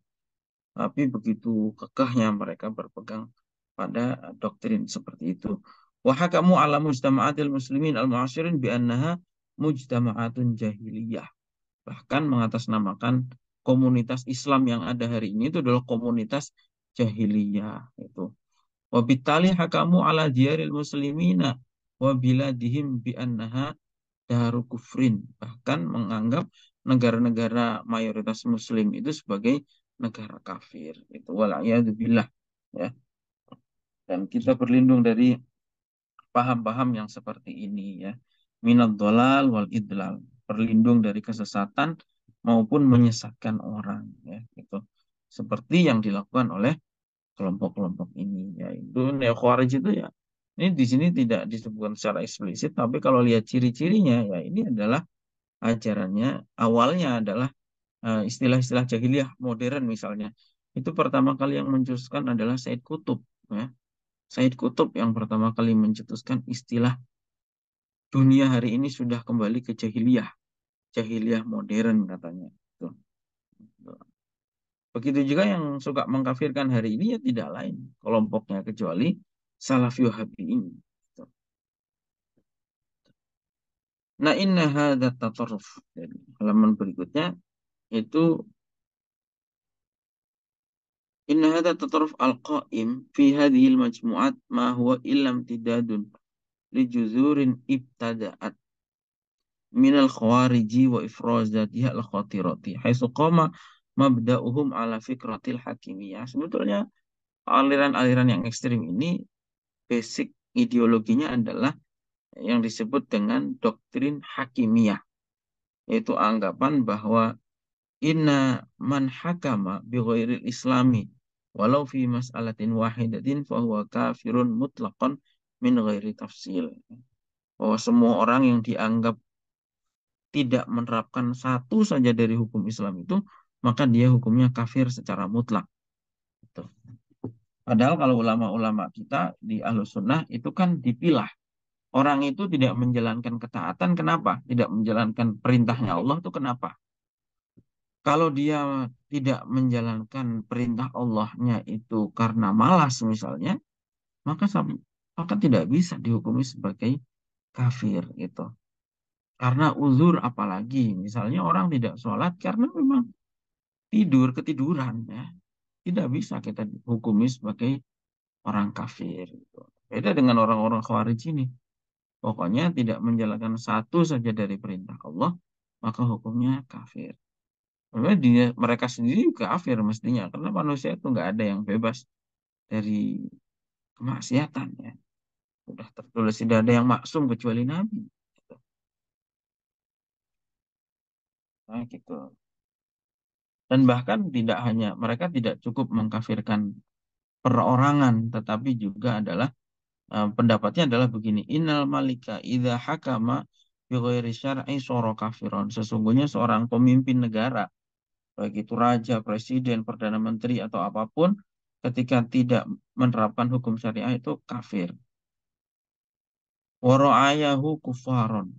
Tapi begitu kekehnya mereka berpegang pada doktrin seperti itu. Wahakamu ala mujtama'atil muslimin al-mu'asyirin bi annaha mujtama'atun jahiliyah. Bahkan mengatasnamakan komunitas Islam yang ada hari ini itu adalah komunitas jahiliyah itu. Wabitali hakamu ala diyaril muslimina wa biladihim bi annaha daru kufrin. Bahkan menganggap negara-negara mayoritas muslim itu sebagai negara kafir. Itu wala'iyadzubillah ya. Dan kita berlindung dari paham-paham yang seperti ini ya. Minad dolal wal idlal. Berlindung dari kesesatan maupun menyesatkan orang ya gitu. Seperti yang dilakukan oleh kelompok-kelompok ini yaitu neo Khawarij itu ya. Ini di sini tidak disebutkan secara eksplisit tapi kalau lihat ciri-cirinya ya ini adalah ajarannya awalnya adalah istilah-istilah jahiliyah modern misalnya. Itu pertama kali yang mencetuskan adalah Said Qutb ya. Said Qutb yang pertama kali mencetuskan istilah dunia hari ini sudah kembali ke jahiliyah, jahiliyah modern katanya. Tuh. Begitu juga yang suka mengkafirkan hari ini ya tidak lain kelompoknya kecuali Salafi Wahabi ini. Tuh. Nah, inna hadza tatarruf. Jadi, halaman berikutnya itu inna hadza tatarruf al-qa'im fi hadhihi al-majmu'at ma huwa illam tidadun li juzurin ibtada'at minal khawariji wa ifrazatiha al-khatirati haitsu qama mabda'uhum ala fikratil hakimiyah. Sebetulnya aliran-aliran yang ekstrim ini basic ideologinya adalah yang disebut dengan doktrin hakimiyah, yaitu anggapan bahwa inna man hakama bi ghairil islami walau fi mas'alatin wahidatin fahuwa kafirun mutlaqan min ghairi tafsil. Bahwa semua orang yang dianggap tidak menerapkan satu saja dari hukum Islam itu, maka dia hukumnya kafir secara mutlak. Gitu. Padahal kalau ulama-ulama kita di Ahlus Sunnah itu kan dipilah. Orang itu tidak menjalankan ketaatan, kenapa? Tidak menjalankan perintahnya Allah itu kenapa? Kalau dia tidak menjalankan perintah Allahnya itu karena malas misalnya, maka maka tidak bisa dihukumi sebagai kafir gitu. Karena uzur apalagi, misalnya orang tidak sholat karena memang ketiduran ya. Tidak bisa kita hukumi sebagai orang kafir gitu. Beda dengan orang-orang Khawarij ini. Pokoknya tidak menjalankan satu saja dari perintah Allah, maka hukumnya kafir. Sebenarnya mereka sendiri juga kafir mestinya, karena manusia itu nggak ada yang bebas dari kemaksiatan ya. Sudah tertulis tidak ada yang maksum kecuali Nabi. Gitu. Nah, gitu. Dan bahkan tidak hanya mereka tidak cukup mengkafirkan perorangan, tetapi juga adalah pendapatnya adalah begini, innal malika idza hakama bi ghairi syar'i sara kafiron. Sesungguhnya seorang pemimpin negara, baik itu raja, presiden, perdana menteri atau apapun, ketika tidak menerapkan hukum syariah itu kafir. Wa ra'ayahu kufaron.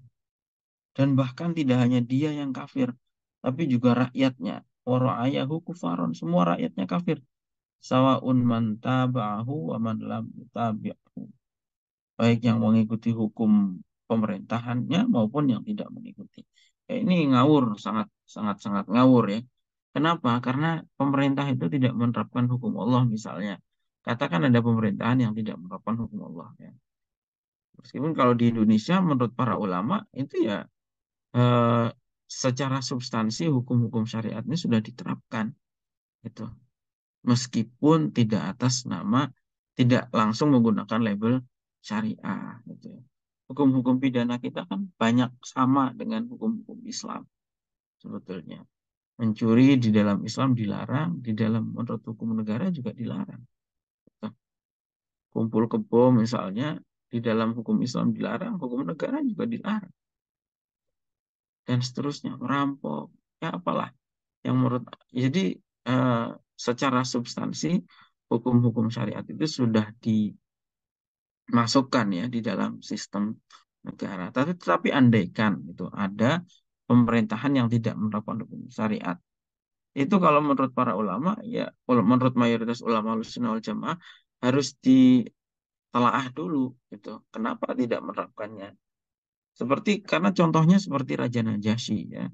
Dan bahkan tidak hanya dia yang kafir, tapi juga rakyatnya. Wa ra'ayahu kufaron. Semua rakyatnya kafir. Sawa'un man taba'ahu wa man lam tabi'ahu. Baik yang mengikuti hukum pemerintahannya maupun yang tidak mengikuti. Ini ngawur, sangat sangat sangat ngawur ya. Kenapa? Karena pemerintah itu tidak menerapkan hukum Allah misalnya. Katakan ada pemerintahan yang tidak menerapkan hukum Allah ya. Meskipun kalau di Indonesia menurut para ulama itu ya eh, secara substansi hukum-hukum syariatnya sudah diterapkan gitu. Meskipun tidak atas nama, tidak langsung menggunakan label syariah gitu ya. Hukum-hukum pidana kita kan banyak sama dengan hukum-hukum Islam sebetulnya. Mencuri di dalam Islam dilarang, di dalam menurut hukum negara juga dilarang. Gitu. Kumpul kebo misalnya di dalam hukum Islam dilarang, hukum negara juga dilarang. Dan seterusnya, merampok, ya apalah yang menurut jadi eh, secara substansi hukum-hukum syariat itu sudah dimasukkan ya di dalam sistem negara. Tetapi andaikan itu ada pemerintahan yang tidak menerapkan hukum syariat, Itu kalau menurut para ulama, ya menurut mayoritas ulama Ahlussunnah wal Jamaah harus ditelaah dulu gitu. Kenapa tidak menerapkannya? Seperti karena contohnya seperti Raja Najasyi ya.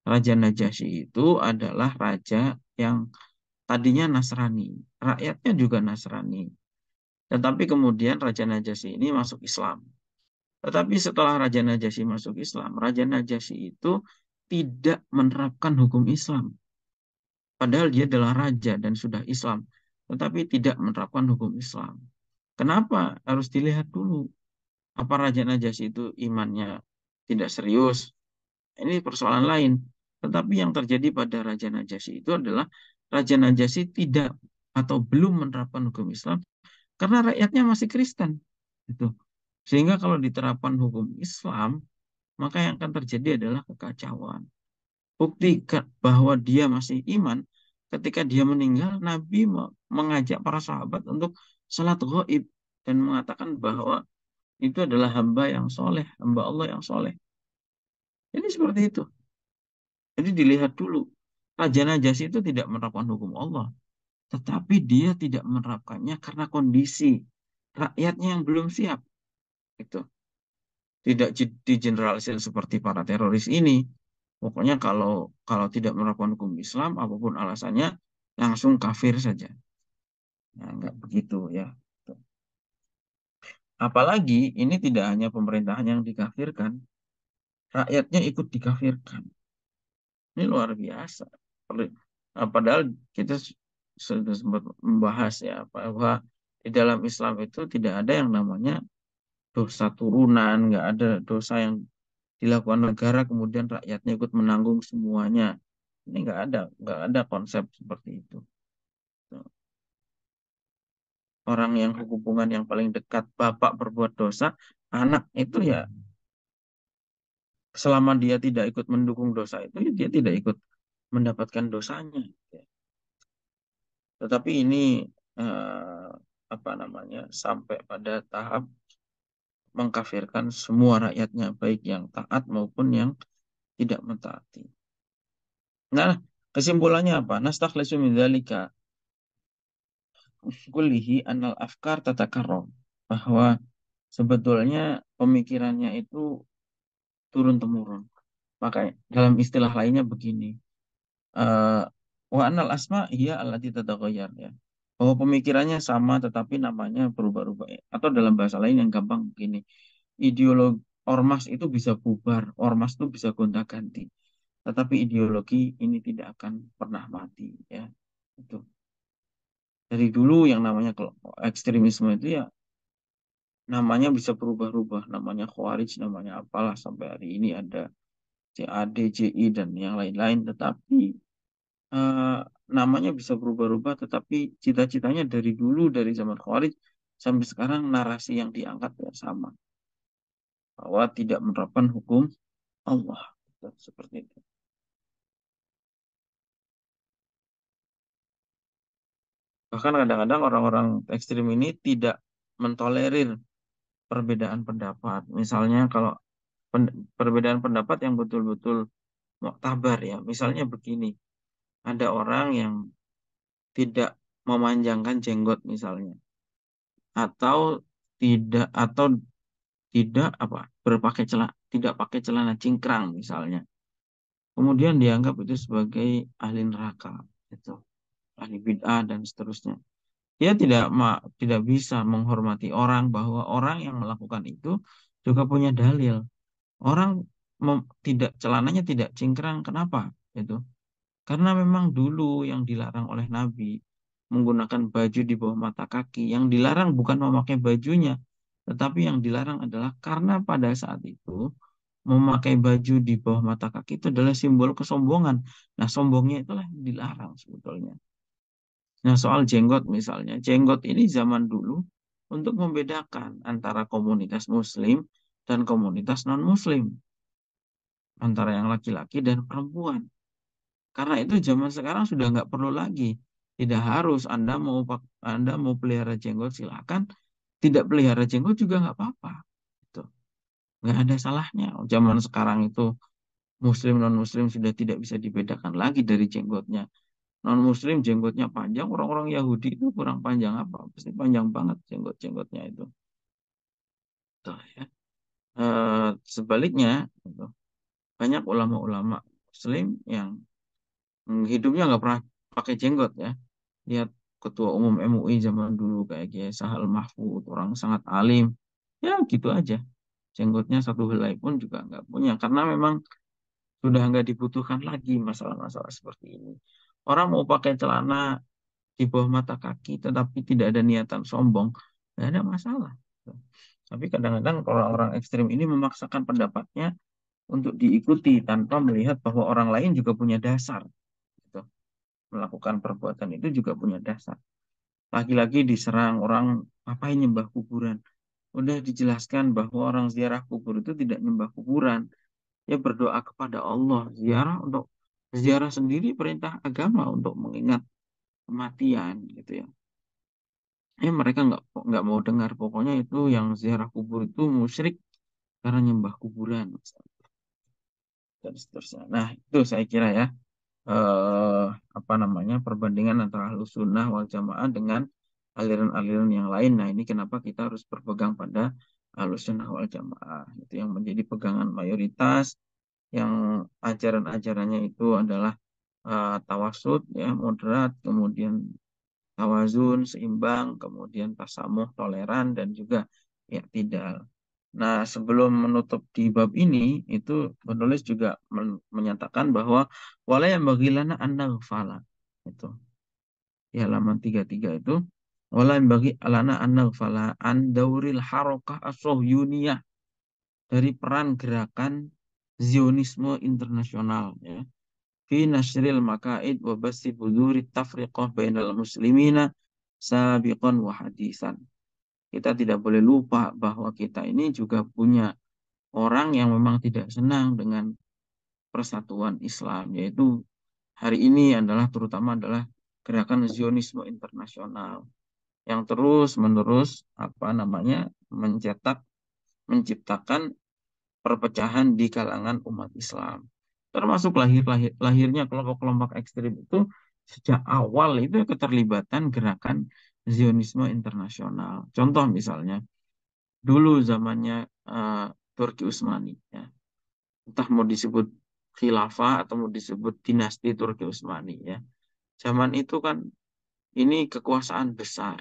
Raja Najasyi itu adalah raja yang tadinya Nasrani, rakyatnya juga Nasrani. Tetapi kemudian Raja Najasyi ini masuk Islam. Tetapi setelah Raja Najasyi masuk Islam, Raja Najasyi itu tidak menerapkan hukum Islam. Padahal dia adalah raja dan sudah Islam, tetapi tidak menerapkan hukum Islam. Kenapa? Harus dilihat dulu. Apa Raja Najasyi itu imannya tidak serius? Ini persoalan lain. Tetapi yang terjadi pada Raja Najasyi itu adalah Raja Najasyi tidak atau belum menerapkan hukum Islam karena rakyatnya masih Kristen. Gitu. Sehingga kalau diterapkan hukum Islam, maka yang akan terjadi adalah kekacauan. Bukti bahwa dia masih iman, ketika dia meninggal, Nabi mengajak para sahabat untuk salat gaib dan mengatakan bahwa itu adalah hamba yang soleh, hamba Allah yang soleh. Ini seperti itu. Jadi dilihat dulu. Raja Najasyi itu tidak menerapkan hukum Allah, tetapi dia tidak menerapkannya karena kondisi rakyatnya yang belum siap. Itu tidak digeneralisir seperti para teroris ini. Pokoknya kalau kalau tidak menerapkan hukum Islam, apapun alasannya, langsung kafir saja. Nah, enggak begitu ya. Apalagi ini tidak hanya pemerintahan yang dikafirkan, rakyatnya ikut dikafirkan. Ini luar biasa. Padahal kita sudah sempat membahas ya bahwa di dalam Islam itu tidak ada yang namanya dosa turunan, nggak ada dosa yang dilakukan negara kemudian rakyatnya ikut menanggung semuanya. Ini nggak ada konsep seperti itu. Orang yang hubungan yang paling dekat, bapak berbuat dosa, anak itu ya selama dia tidak ikut mendukung dosa itu, ya dia tidak ikut mendapatkan dosanya. Ya. Tetapi ini eh, apa namanya sampai pada tahap mengkafirkan semua rakyatnya, baik yang taat maupun yang tidak mentaati. Nah, kesimpulannya apa? Nastakhlisu min dzalika kullihi anal afkar tatakarrum. Bahwa sebetulnya pemikirannya itu turun-temurun. Makanya dalam istilah lainnya begini. eh, wa anal asma hiya allati tataghayyar ya. Bahwa pemikirannya sama tetapi namanya berubah-ubah ya. Atau dalam bahasa lain yang gampang begini. Ideologi ormas itu bisa bubar, ormas itu bisa gonta-ganti. Tetapi ideologi ini tidak akan pernah mati ya. Itu. Dari dulu yang namanya ekstremisme itu ya namanya bisa berubah-ubah, namanya Khawarij, namanya apalah sampai hari ini ada CAD, CI dan yang lain-lain. Tetapi eh, namanya bisa berubah-ubah, tetapi cita-citanya dari dulu dari zaman Khawarij sampai sekarang narasi yang diangkat ya sama, bahwa tidak menerapkan hukum Allah. Seperti itu. Bahkan kadang-kadang orang-orang ekstrim ini tidak mentolerir perbedaan pendapat. Misalnya kalau perbedaan pendapat yang betul-betul muktabar ya. Misalnya begini, ada orang yang tidak memanjangkan jenggot misalnya, atau atau tidak apa berpakai celana tidak pakai celana cingkrang misalnya. Kemudian dianggap itu sebagai ahli neraka, itu ahli bid'ah dan seterusnya. Dia tidak bisa menghormati orang bahwa orang yang melakukan itu juga punya dalil. Orang tidak celananya tidak cingkrang, kenapa? Itu karena memang dulu yang dilarang oleh Nabi menggunakan baju di bawah mata kaki. Yang dilarang bukan memakai bajunya, tetapi yang dilarang adalah karena pada saat itu memakai baju di bawah mata kaki itu adalah simbol kesombongan. Nah, sombongnya itulah yang dilarang sebetulnya. Nah, soal jenggot misalnya, jenggot ini zaman dulu untuk membedakan antara komunitas Muslim dan komunitas non-Muslim, antara yang laki-laki dan perempuan. Karena itu zaman sekarang sudah nggak perlu lagi. Tidak harus Anda mau pelihara jenggot silakan, tidak pelihara jenggot juga nggak apa-apa. Itu nggak ada salahnya. Zaman sekarang itu Muslim non Muslim sudah tidak bisa dibedakan lagi dari jenggotnya. non Muslim jenggotnya panjang, orang-orang Yahudi itu kurang panjang apa? Pasti panjang banget jenggot-jenggotnya itu. Tuh, ya. Sebaliknya, gitu, banyak ulama-ulama Muslim yang hidupnya nggak pernah pakai jenggot ya. Lihat Ketua Umum MUI zaman dulu kayak Kiai Sahal Mahfud, orang sangat alim. Ya gitu aja. Jenggotnya satu helai pun juga nggak punya. Karena memang sudah nggak dibutuhkan lagi masalah-masalah seperti ini. Orang mau pakai celana di bawah mata kaki tetapi tidak ada niatan sombong, nggak ada masalah. Tapi kadang-kadang orang-orang ekstrim ini memaksakan pendapatnya untuk diikuti tanpa melihat bahwa orang lain juga punya dasar. Gitu. Melakukan perbuatan itu juga punya dasar. Lagi-lagi diserang orang apa yang nyembah kuburan. Udah dijelaskan bahwa orang ziarah kubur itu tidak nyembah kuburan. Ya berdoa kepada Allah. Ziarah sendiri perintah agama untuk mengingat kematian gitu ya. Mereka nggak mau dengar. Pokoknya itu yang ziarah kubur itu musyrik karena nyembah kuburan dan seterusnya. Nah itu saya kira ya eh, apa namanya perbandingan antara Ahlus Sunnah wal Jamaah dengan aliran-aliran yang lain. Nah, ini kenapa kita harus berpegang pada Ahlus Sunnah wal Jamaah. Itu yang menjadi pegangan mayoritas, yang ajaran-ajarannya itu adalah tawasud, ya, moderat, kemudian tawazun, seimbang, kemudian tasamuh, toleran, dan juga i'tidal. Nah, sebelum menutup di bab ini, itu penulis juga menyatakan bahwa wala yang bagilana an-naghfala. Itu di halaman 33 itu wala yang bagi alana an-naghfala an dauril harokah as-sohyuniyah, dari peran gerakan Zionisme internasional ya. Fi nasril makaid wa basi buduri tafriqah bainal muslimina sabiqan wa hadisan. Kita tidak boleh lupa bahwa kita ini juga punya orang yang memang tidak senang dengan persatuan Islam, yaitu hari ini terutama adalah gerakan Zionisme internasional yang terus-menerus mencetak menciptakan perpecahan di kalangan umat Islam. Termasuk lahirnya kelompok-kelompok ekstrem itu sejak awal itu keterlibatan gerakan Zionisme internasional. Contoh misalnya dulu zamannya eh, Turki Utsmani ya. Entah mau disebut khilafah atau mau disebut dinasti Turki Utsmani ya. Zaman itu kan ini kekuasaan besar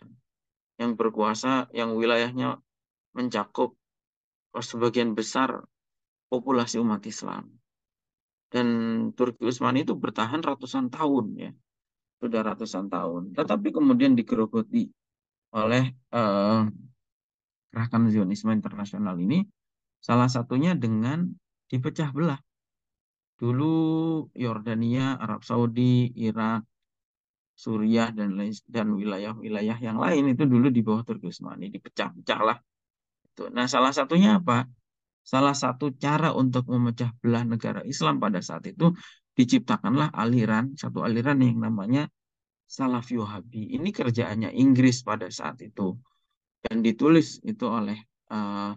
yang berkuasa yang wilayahnya mencakup sebagian besar populasi umat Islam. Dan Turki Utsmani itu bertahan ratusan tahun ya, sudah ratusan tahun. Tetapi kemudian digerogoti oleh eh, gerakan Zionisme internasional ini, salah satunya dengan dipecah belah. Dulu Yordania, Arab Saudi, Irak, Suriah dan wilayah-wilayah yang lain itu dulu di bawah Turki Utsmani dipecah-pecah lah. Nah, salah satunya apa? Salah satu cara untuk memecah belah negara Islam pada saat itu diciptakanlah satu aliran yang namanya Salafi Wahabi. Ini kerjaannya Inggris pada saat itu dan ditulis itu eh,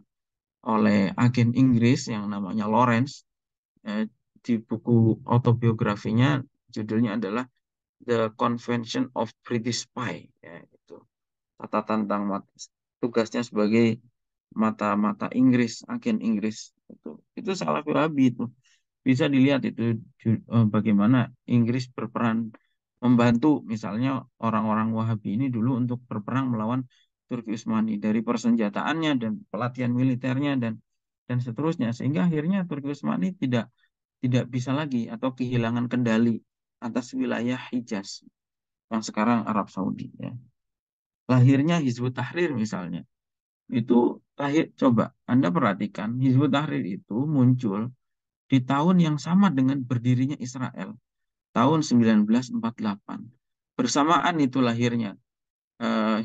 oleh agen Inggris yang namanya Lawrence. Eh, di buku autobiografinya judulnya adalah The Convention of British Spy. Ya, itu catatan tentang tugasnya sebagai mata-mata Inggris, agen Inggris itu salah Wahabi itu. Bisa dilihat itu bagaimana Inggris berperan membantu misalnya orang-orang Wahabi ini dulu untuk berperang melawan Turki Utsmani dari persenjataannya dan pelatihan militernya dan seterusnya sehingga akhirnya Turki Utsmani tidak tidak bisa lagi atau kehilangan kendali atas wilayah Hijaz yang sekarang Arab Saudi ya. Lahirnya Hizbut Tahrir misalnya itu coba Anda perhatikan Hizbut Tahrir itu muncul di tahun yang sama dengan berdirinya Israel, tahun 1948. Bersamaan itu lahirnya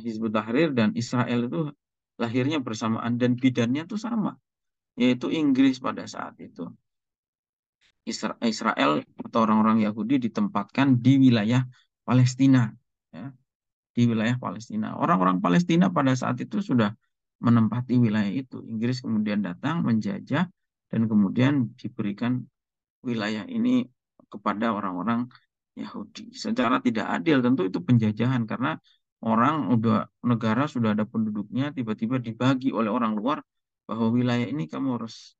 Hizbut Tahrir dan Israel itu lahirnya bersamaan dan bidannya itu sama, yaitu Inggris pada saat itu. Israel atau orang-orang Yahudi ditempatkan di wilayah Palestina, ya, di wilayah Palestina. Orang-orang Palestina pada saat itu sudah menempati wilayah itu. Inggris kemudian datang menjajah dan kemudian diberikan wilayah ini kepada orang-orang Yahudi. Secara tidak adil tentu itu penjajahan karena orang udah negara sudah ada penduduknya tiba-tiba dibagi oleh orang luar bahwa wilayah ini kamu harus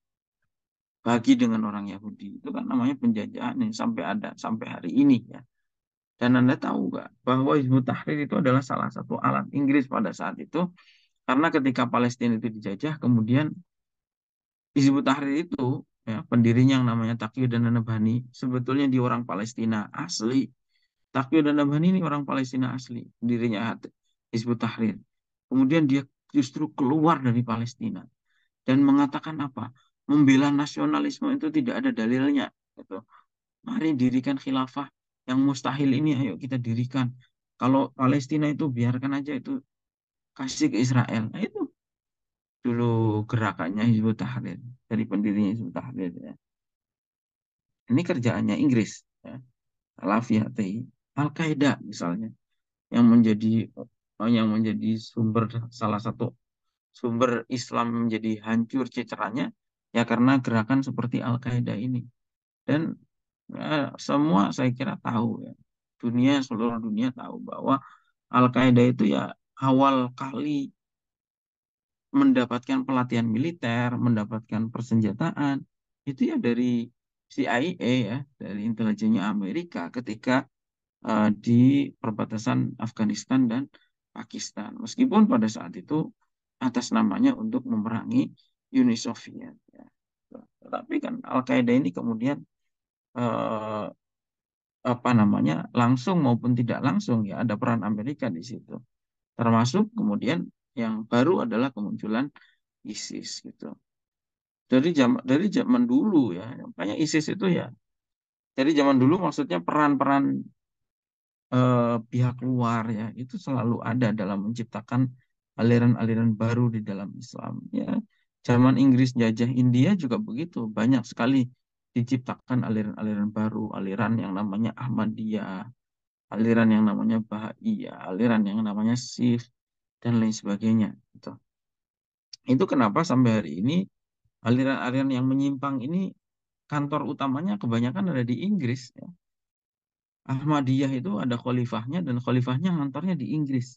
bagi dengan orang Yahudi. Itu kan namanya penjajahan yang sampai ada sampai hari ini ya. Dan Anda tahu nggak bahwa Hizbut Tahrir itu adalah salah satu alat Inggris pada saat itu karena ketika Palestina itu dijajah kemudian Hizbut Tahrir itu ya pendirinya yang namanya Taqiyuddin Nabhani sebetulnya di orang Palestina asli. Taqiyuddin Nabhani ini orang Palestina asli, pendirinya Hizbut Tahrir. Kemudian dia justru keluar dari Palestina dan mengatakan apa? Membela nasionalisme itu tidak ada dalilnya. Gitu. Mari dirikan khilafah yang mustahil ini, ayo kita dirikan. Kalau Palestina itu biarkan aja itu kasih ke Israel. Nah itu dulu gerakannya Hizbut Tahrir dari pendirinya Hizbut Tahrir. Ya. Ini kerjaannya Inggris. Ya. Al-Afiyati, Al-Qaeda misalnya yang menjadi sumber salah satu sumber Islam menjadi hancur ceceranya ya karena gerakan seperti Al-Qaeda ini. Dan semua saya kira tahu ya. Seluruh dunia tahu bahwa Al-Qaeda itu ya awal kali mendapatkan pelatihan militer, mendapatkan persenjataan, itu ya dari CIA ya, dari intelijennya Amerika ketika di perbatasan Afghanistan dan Pakistan. Meskipun pada saat itu atas namanya untuk memerangi Uni Soviet. Ya. Tetapi kan Al-Qaeda ini kemudian eh, apa namanya langsung maupun tidak langsung ya ada peran Amerika di situ. Termasuk kemudian yang baru adalah kemunculan ISIS gitu. Dari zaman dulu ya, makanya ISIS itu ya dari zaman dulu maksudnya peran-peran pihak luar ya itu selalu ada dalam menciptakan aliran-aliran baru di dalam Islam ya zaman Inggris jajah India juga begitu banyak sekali diciptakan aliran-aliran baru aliran yang namanya Ahmadiyah aliran yang namanya Bahaiyah aliran yang namanya Sikh dan lain sebagainya gitu. Itu kenapa sampai hari ini aliran-aliran yang menyimpang ini kantor utamanya kebanyakan ada di Inggris ya. Ahmadiyah itu ada khalifahnya dan khalifahnya kantornya di Inggris.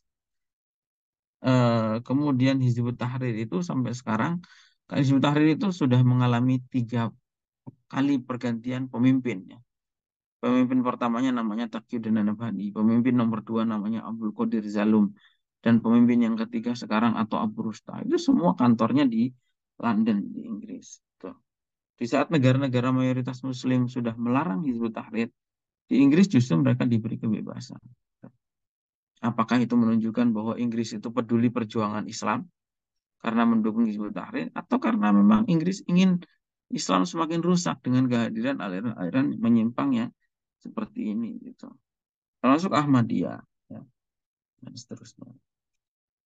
Kemudian Hizbut Tahrir itu sampai sekarang Hizbut Tahrir itu sudah mengalami 3 kali pergantian pemimpin ya. Pemimpin pertamanya namanya Taqiyuddin Nabhani, pemimpin nomor 2 namanya Abdul Qadir Zalum, dan pemimpin yang ketiga sekarang atau Abu Rusta. Itu semua kantornya di London di Inggris. Tuh. Di saat negara-negara mayoritas Muslim sudah melarang Hizbut Tahrir, di Inggris justru mereka diberi kebebasan. Apakah itu menunjukkan bahwa Inggris itu peduli perjuangan Islam? Karena mendukung Hizbut Tahrir atau karena memang Inggris ingin Islam semakin rusak dengan kehadiran aliran-aliran menyimpang yang seperti ini gitu. Termasuk Ahmadiyah ya, dan seterusnya.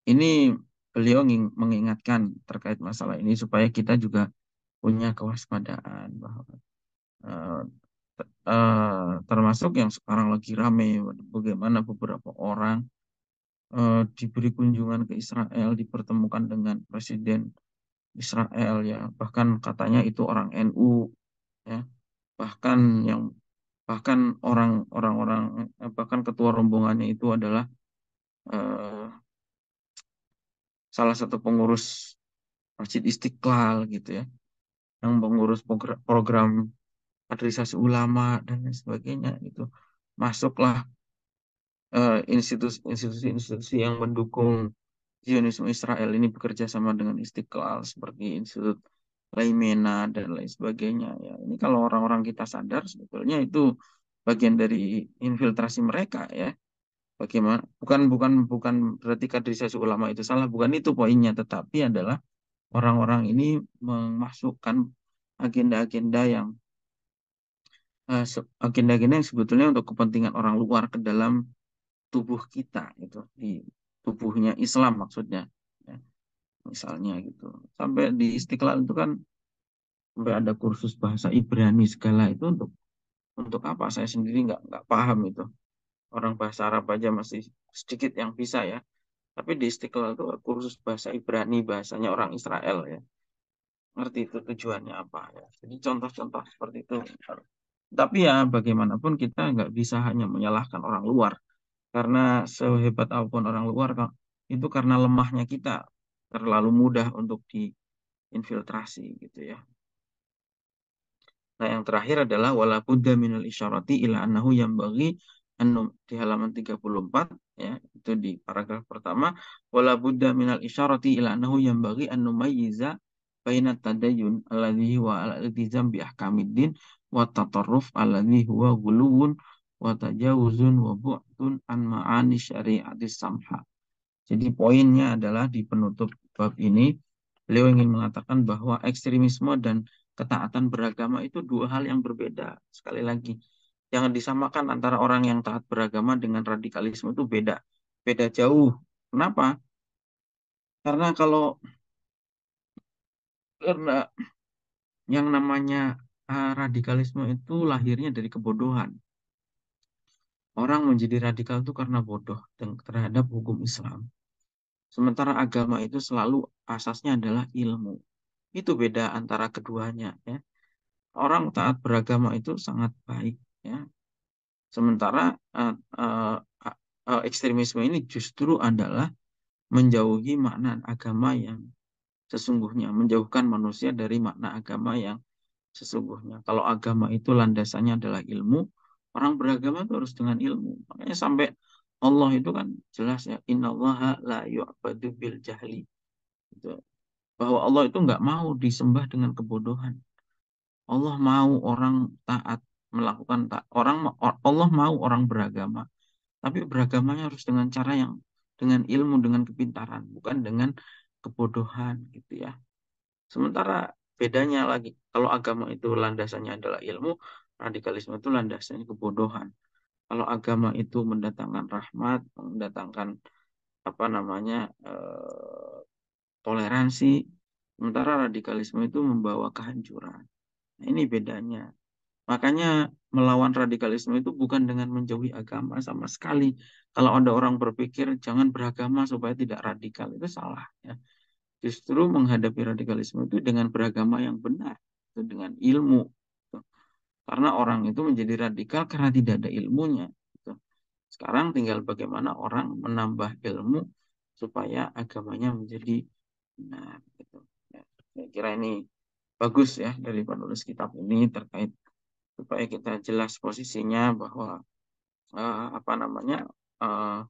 Ini beliau mengingatkan terkait masalah ini supaya kita juga punya kewaspadaan bahwa eh, termasuk yang sekarang lagi ramai bagaimana beberapa orang diberi kunjungan ke Israel dipertemukan dengan Presiden Israel ya bahkan katanya itu orang NU ya bahkan yang bahkan orang-orang bahkan ketua rombongannya itu adalah eh, salah satu pengurus Masjid Istiqlal gitu ya yang mengurus program kaderisasi ulama dan lain sebagainya itu masuklah institusi-institusi yang mendukung Zionisme Israel ini bekerja sama dengan Istiqlal seperti Institut Laimena dan lain sebagainya ya. Ini kalau orang-orang kita sadar sebetulnya itu bagian dari infiltrasi mereka ya. Bagaimana bukan bukan bukan berarti kaderisasi ulama itu salah, bukan itu poinnya, tetapi adalah orang-orang ini memasukkan agenda-agenda yang agenda-agenda yang sebetulnya untuk kepentingan orang luar ke dalam tubuh kita itu di tubuhnya Islam maksudnya. Ya. Misalnya gitu. Sampai di Istiqlal itu kan sampai ada kursus bahasa Ibrani segala itu untuk apa? Saya sendiri nggak paham itu. Orang bahasa Arab aja masih sedikit yang bisa ya. Tapi di Istiqlal itu kursus bahasa Ibrani bahasanya orang Israel ya. Ngerti itu tujuannya apa ya. Jadi contoh-contoh seperti itu Tapi ya bagaimanapun kita nggak bisa hanya menyalahkan orang luar. Karena sehebat apapun orang luar, itu karena lemahnya kita terlalu mudah untuk diinfiltrasi gitu ya. Nah, yang terakhir adalah wala budda minal isyarati ila annahu yambaghi di halaman 34 ya, itu di paragraf pertama wala budda minal isyarati ila annahu yambaghi an numayyiza baina tadayyun alladhi huwa al-iltizam bi ahkamiddin wa tatarruf alladhi huwa ghuluwun wa tajawuzun wa bu'dun an ma'ani syari'atis samha. Jadi poinnya adalah di penutup bab ini, beliau ingin mengatakan bahwa ekstremisme dan ketaatan beragama itu dua hal yang berbeda. Sekali lagi, jangan disamakan antara orang yang taat beragama dengan radikalisme itu beda. Beda jauh. Kenapa? Karena karena yang namanya radikalisme itu lahirnya dari kebodohan. Orang menjadi radikal itu karena bodoh terhadap hukum Islam. Sementara agama itu selalu asasnya adalah ilmu. Itu beda antara keduanya ya. Orang taat beragama itu sangat baik ya. Sementara ekstremisme ini justru adalah menjauhi makna agama yang sesungguhnya, menjauhkan manusia dari makna agama yang sesungguhnya. Kalau agama itu landasannya adalah ilmu, orang beragama itu harus dengan ilmu. Makanya sampai Allah itu kan jelas ya, innallaha la yu'badu bil jahli. Gitu. Bahwa Allah itu nggak mau disembah dengan kebodohan. Allah mau orang taat melakukan Allah mau orang beragama, tapi beragamanya harus dengan cara yang dengan ilmu, dengan kepintaran, bukan dengan kebodohan gitu ya. Sementara bedanya lagi, kalau agama itu landasannya adalah ilmu, radikalisme itu landasannya kebodohan. Kalau agama itu mendatangkan rahmat, mendatangkan apa namanya toleransi, sementara radikalisme itu membawa kehancuran. Nah, ini bedanya. Makanya melawan radikalisme itu bukan dengan menjauhi agama sama sekali. Kalau ada orang berpikir jangan beragama supaya tidak radikal, itu salah ya. Justru menghadapi radikalisme itu dengan beragama yang benar, itu dengan ilmu. Gitu. Karena orang itu menjadi radikal karena tidak ada ilmunya. Gitu. Sekarang tinggal bagaimana orang menambah ilmu supaya agamanya menjadi benar. Gitu. Ya, saya kira ini bagus ya dari penulis kitab ini terkait supaya kita jelas posisinya bahwa apa namanya eh,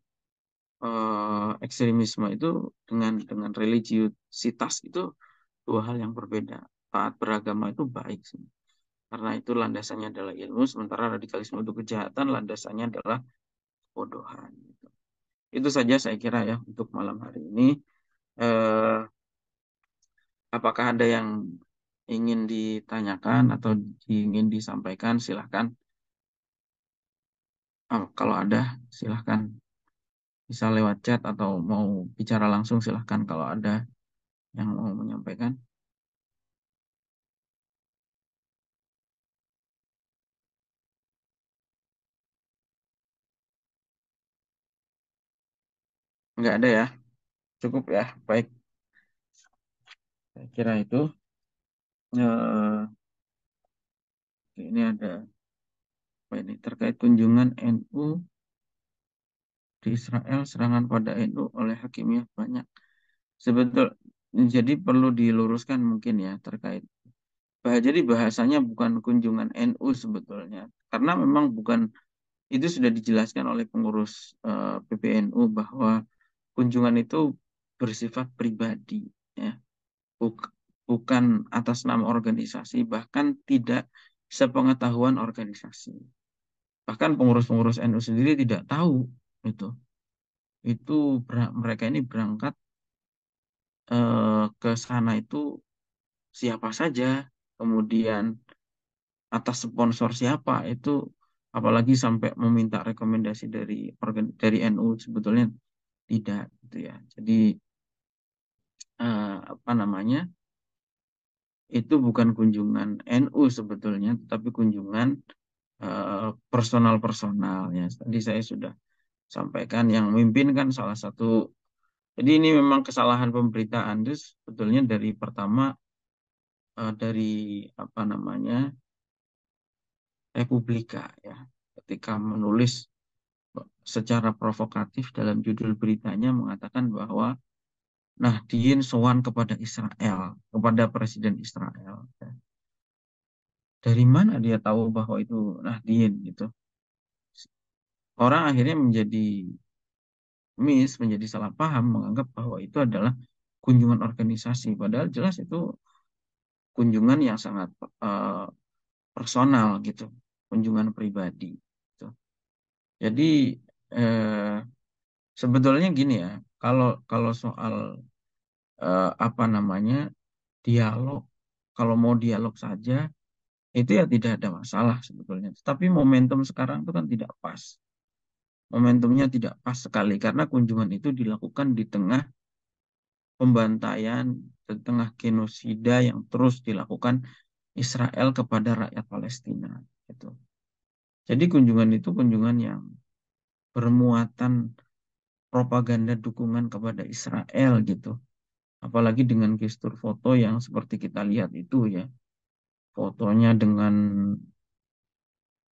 ekstremisme itu dengan religiusitas itu dua hal yang berbeda. Taat beragama itu baik sih. Karena itu landasannya adalah ilmu, sementara radikalisme itu kejahatan, landasannya adalah kebodohan. Gitu. Itu saja saya kira ya untuk malam hari ini. Eh, apakah ada yang ingin ditanyakan atau ingin disampaikan? Silahkan. Oh, kalau ada, silahkan. Bisa lewat chat atau mau bicara langsung silahkan kalau ada yang mau menyampaikan. Nggak ada ya? Cukup ya. Baik, saya kira itu. Eh, ini ada apa ini terkait kunjungan NU di Israel, serangan pada NU oleh Hakimiyah banyak. Sebetul, jadi perlu diluruskan mungkin ya terkait. Jadi bahasanya bukan kunjungan NU sebetulnya, karena memang bukan itu sudah dijelaskan oleh pengurus PBNU bahwa kunjungan itu bersifat pribadi, ya, Buk- bukan atas nama organisasi, bahkan tidak sepengetahuan organisasi. Bahkan pengurus-pengurus NU sendiri tidak tahu itu. Mereka ini berangkat ke sana itu siapa saja, kemudian atas sponsor siapa itu, apalagi sampai meminta rekomendasi dari NU sebetulnya tidak gitu ya. Jadi apa namanya? Itu bukan kunjungan NU sebetulnya, tetapi kunjungan personal-personal ya. Tadi saya sudah sampaikan yang memimpin kan salah satu. Jadi ini memang kesalahan pemberitaan itu sebetulnya dari pertama dari apa namanya Republika ya, ketika menulis secara provokatif dalam judul beritanya mengatakan bahwa Nahdien sowan kepada Israel, kepada Presiden Israel. Ya. Dari mana dia tahu bahwa itu Nahdien gitu? Orang akhirnya menjadi menjadi salah paham, menganggap bahwa itu adalah kunjungan organisasi. Padahal jelas itu kunjungan yang sangat eh, personal gitu, kunjungan pribadi. Gitu. Jadi eh, sebetulnya gini ya, kalau kalau soal apa namanya dialog, kalau mau dialog saja itu ya tidak ada masalah sebetulnya. Tapi momentum sekarang itu kan tidak pas. Momentumnya tidak pas sekali karena kunjungan itu dilakukan di tengah pembantaian, di tengah genosida yang terus dilakukan Israel kepada rakyat Palestina. Gitu. Jadi kunjungan itu kunjungan yang bermuatan propaganda dukungan kepada Israel gitu. Apalagi dengan gestur foto yang seperti kita lihat itu ya. Fotonya dengan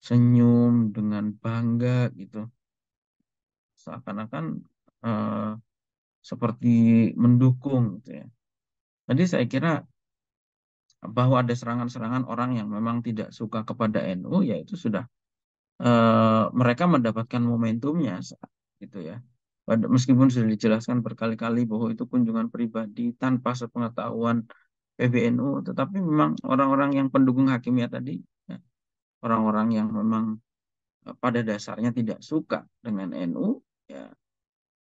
senyum, dengan bangga gitu. Seakan-akan eh, seperti mendukung gitu ya. Jadi saya kira bahwa ada serangan-serangan orang yang memang tidak suka kepada NU, ya itu sudah mereka mendapatkan momentumnya gitu ya. Meskipun sudah dijelaskan berkali-kali bahwa itu kunjungan pribadi tanpa sepengetahuan PBNU, tetapi memang orang-orang yang pendukung Hakimiyah tadi, ya, orang-orang yang memang pada dasarnya tidak suka dengan NU, ya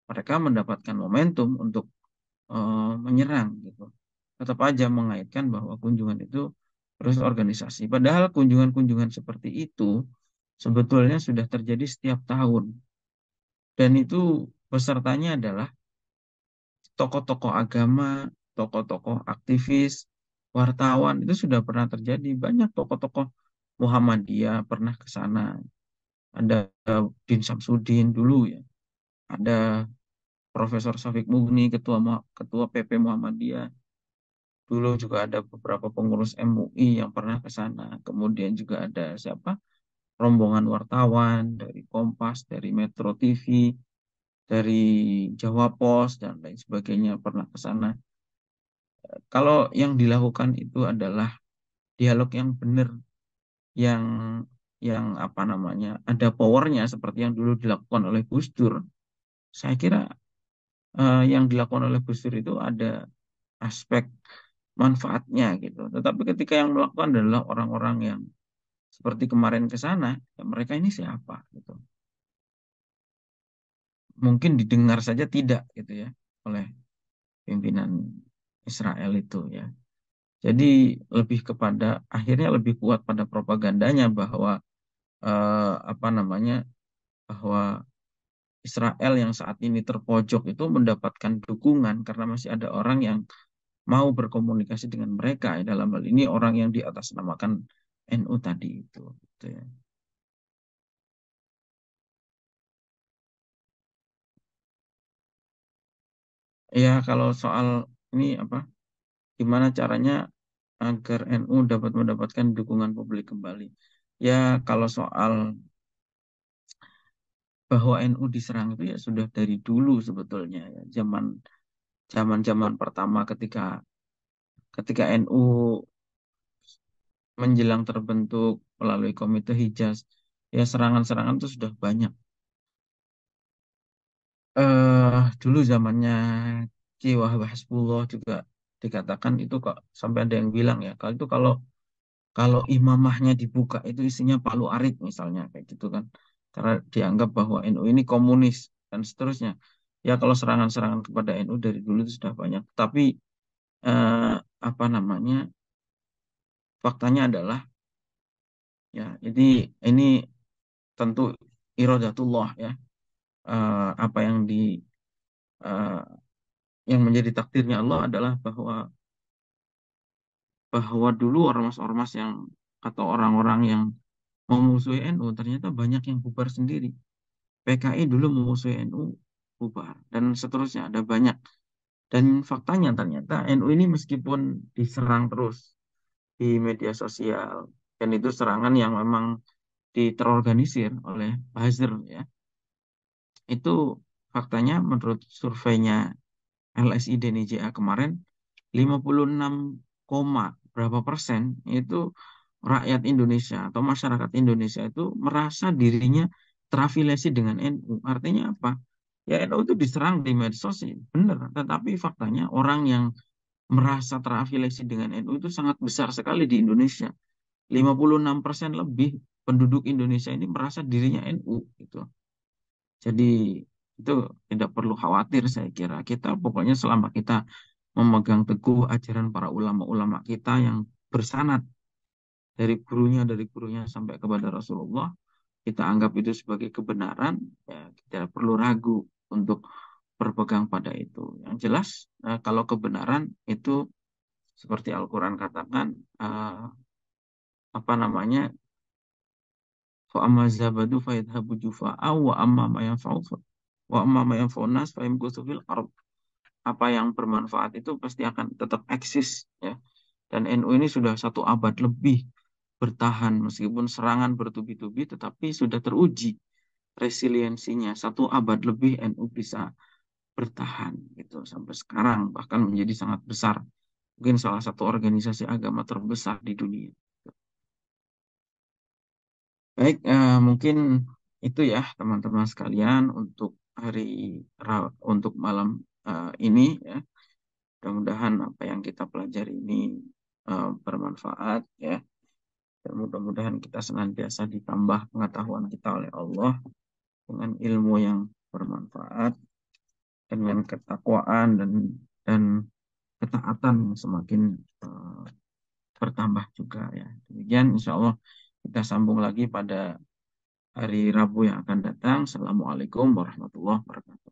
mereka mendapatkan momentum untuk menyerang gitu. Tetap aja mengaitkan bahwa kunjungan itu terus organisasi. Padahal kunjungan-kunjungan seperti itu sebetulnya sudah terjadi setiap tahun. Dan itu pesertanya adalah tokoh-tokoh agama, tokoh-tokoh aktivis, wartawan. Itu sudah pernah terjadi. Banyak tokoh-tokoh Muhammadiyah pernah ke sana. Ada Din Samsudin dulu ya. Ada Profesor Syafiq Mugni, ketua PP Muhammadiyah. Dulu juga ada beberapa pengurus MUI yang pernah ke sana. Kemudian juga ada siapa? Rombongan wartawan dari Kompas, dari Metro TV, dari Jawa Pos dan lain sebagainya pernah ke sana. Kalau yang dilakukan itu adalah dialog yang benar, yang apa namanya ada powernya seperti yang dulu dilakukan oleh Gus Dur. Saya kira yang dilakukan oleh Gus Dur itu ada aspek manfaatnya gitu. Tetapi ketika yang melakukan adalah orang-orang yang seperti kemarin ke sana, ya mereka ini siapa gitu. Mungkin didengar saja tidak gitu ya oleh pimpinan Israel itu ya. Jadi lebih kepada akhirnya lebih kuat pada propagandanya bahwa apa namanya bahwa Israel yang saat ini terpojok itu mendapatkan dukungan karena masih ada orang yang mau berkomunikasi dengan mereka. Dalam hal ini orang yang diatasnamakan NU tadi itu. Gitu ya. Ya, kalau soal ini apa, gimana caranya agar NU dapat mendapatkan dukungan publik kembali? Ya, kalau soal bahwa NU diserang itu ya sudah dari dulu sebetulnya ya. Zaman pertama ketika NU menjelang terbentuk melalui Komite Hijaz, ya serangan-serangan itu sudah banyak. Dulu zamannya Ki Wahbah Hasbullah juga dikatakan itu kok sampai ada yang bilang ya kalau itu kalau kalau imamahnya dibuka itu isinya Palu Arit misalnya kayak gitu kan karena dianggap bahwa NU ini komunis dan seterusnya ya kalau serangan-serangan kepada NU dari dulu itu sudah banyak tapi eh, apa namanya faktanya adalah ya ini tentu irodatullah ya. Apa yang eh, yang menjadi takdirnya Allah adalah bahwa dulu ormas-ormas yang atau orang-orang yang memusuhi NU ternyata banyak yang bubar sendiri. PKI dulu memusuhi NU bubar dan seterusnya ada banyak. Dan faktanya ternyata NU ini meskipun diserang terus di media sosial dan itu serangan yang memang terorganisir oleh buzzer ya. Itu faktanya menurut surveinya LSI DNIJA kemarin 56, berapa persen itu rakyat Indonesia atau masyarakat Indonesia itu merasa dirinya terafiliasi dengan NU. Artinya apa? Ya NU itu diserang di medsos sih, benar. Tetapi faktanya orang yang merasa terafiliasi dengan NU itu sangat besar sekali di Indonesia. 56% lebih penduduk Indonesia ini merasa dirinya NU gitu. Jadi itu tidak perlu khawatir saya kira. Kita pokoknya selama kita memegang teguh ajaran para ulama-ulama kita yang bersanad dari gurunya sampai kepada Rasulullah, kita anggap itu sebagai kebenaran, ya tidak perlu ragu untuk berpegang pada itu. Yang jelas, kalau kebenaran itu seperti Al-Quran katakan, apa namanya, فَأَمَّا الزَّبَدُ فَيَذْهَبُ جُفَاءً وَأَمَّا مَا يَنفَعُ وَأَمَّا مَا يَنفَعُ النَّاسَ فَيَمْكُثُ فِي الْأَرْضِ. Apa yang bermanfaat itu pasti akan tetap eksis ya. Dan NU ini sudah 1 abad lebih bertahan meskipun serangan bertubi-tubi, tetapi sudah teruji resiliensinya. 1 abad lebih NU bisa bertahan gitu sampai sekarang, bahkan menjadi sangat besar, mungkin salah satu organisasi agama terbesar di dunia. Baik, mungkin itu ya teman-teman sekalian untuk hari untuk malam ini ya. Mudah-mudahan apa yang kita pelajari ini bermanfaat ya. Dan mudah-mudahan kita senantiasa ditambah pengetahuan kita oleh Allah dengan ilmu yang bermanfaat, dengan ketakwaan dan ketaatan yang semakin eh, bertambah juga ya. Demikian insya Allah kita sambung lagi pada hari Rabu yang akan datang. Assalamualaikum warahmatullahi wabarakatuh.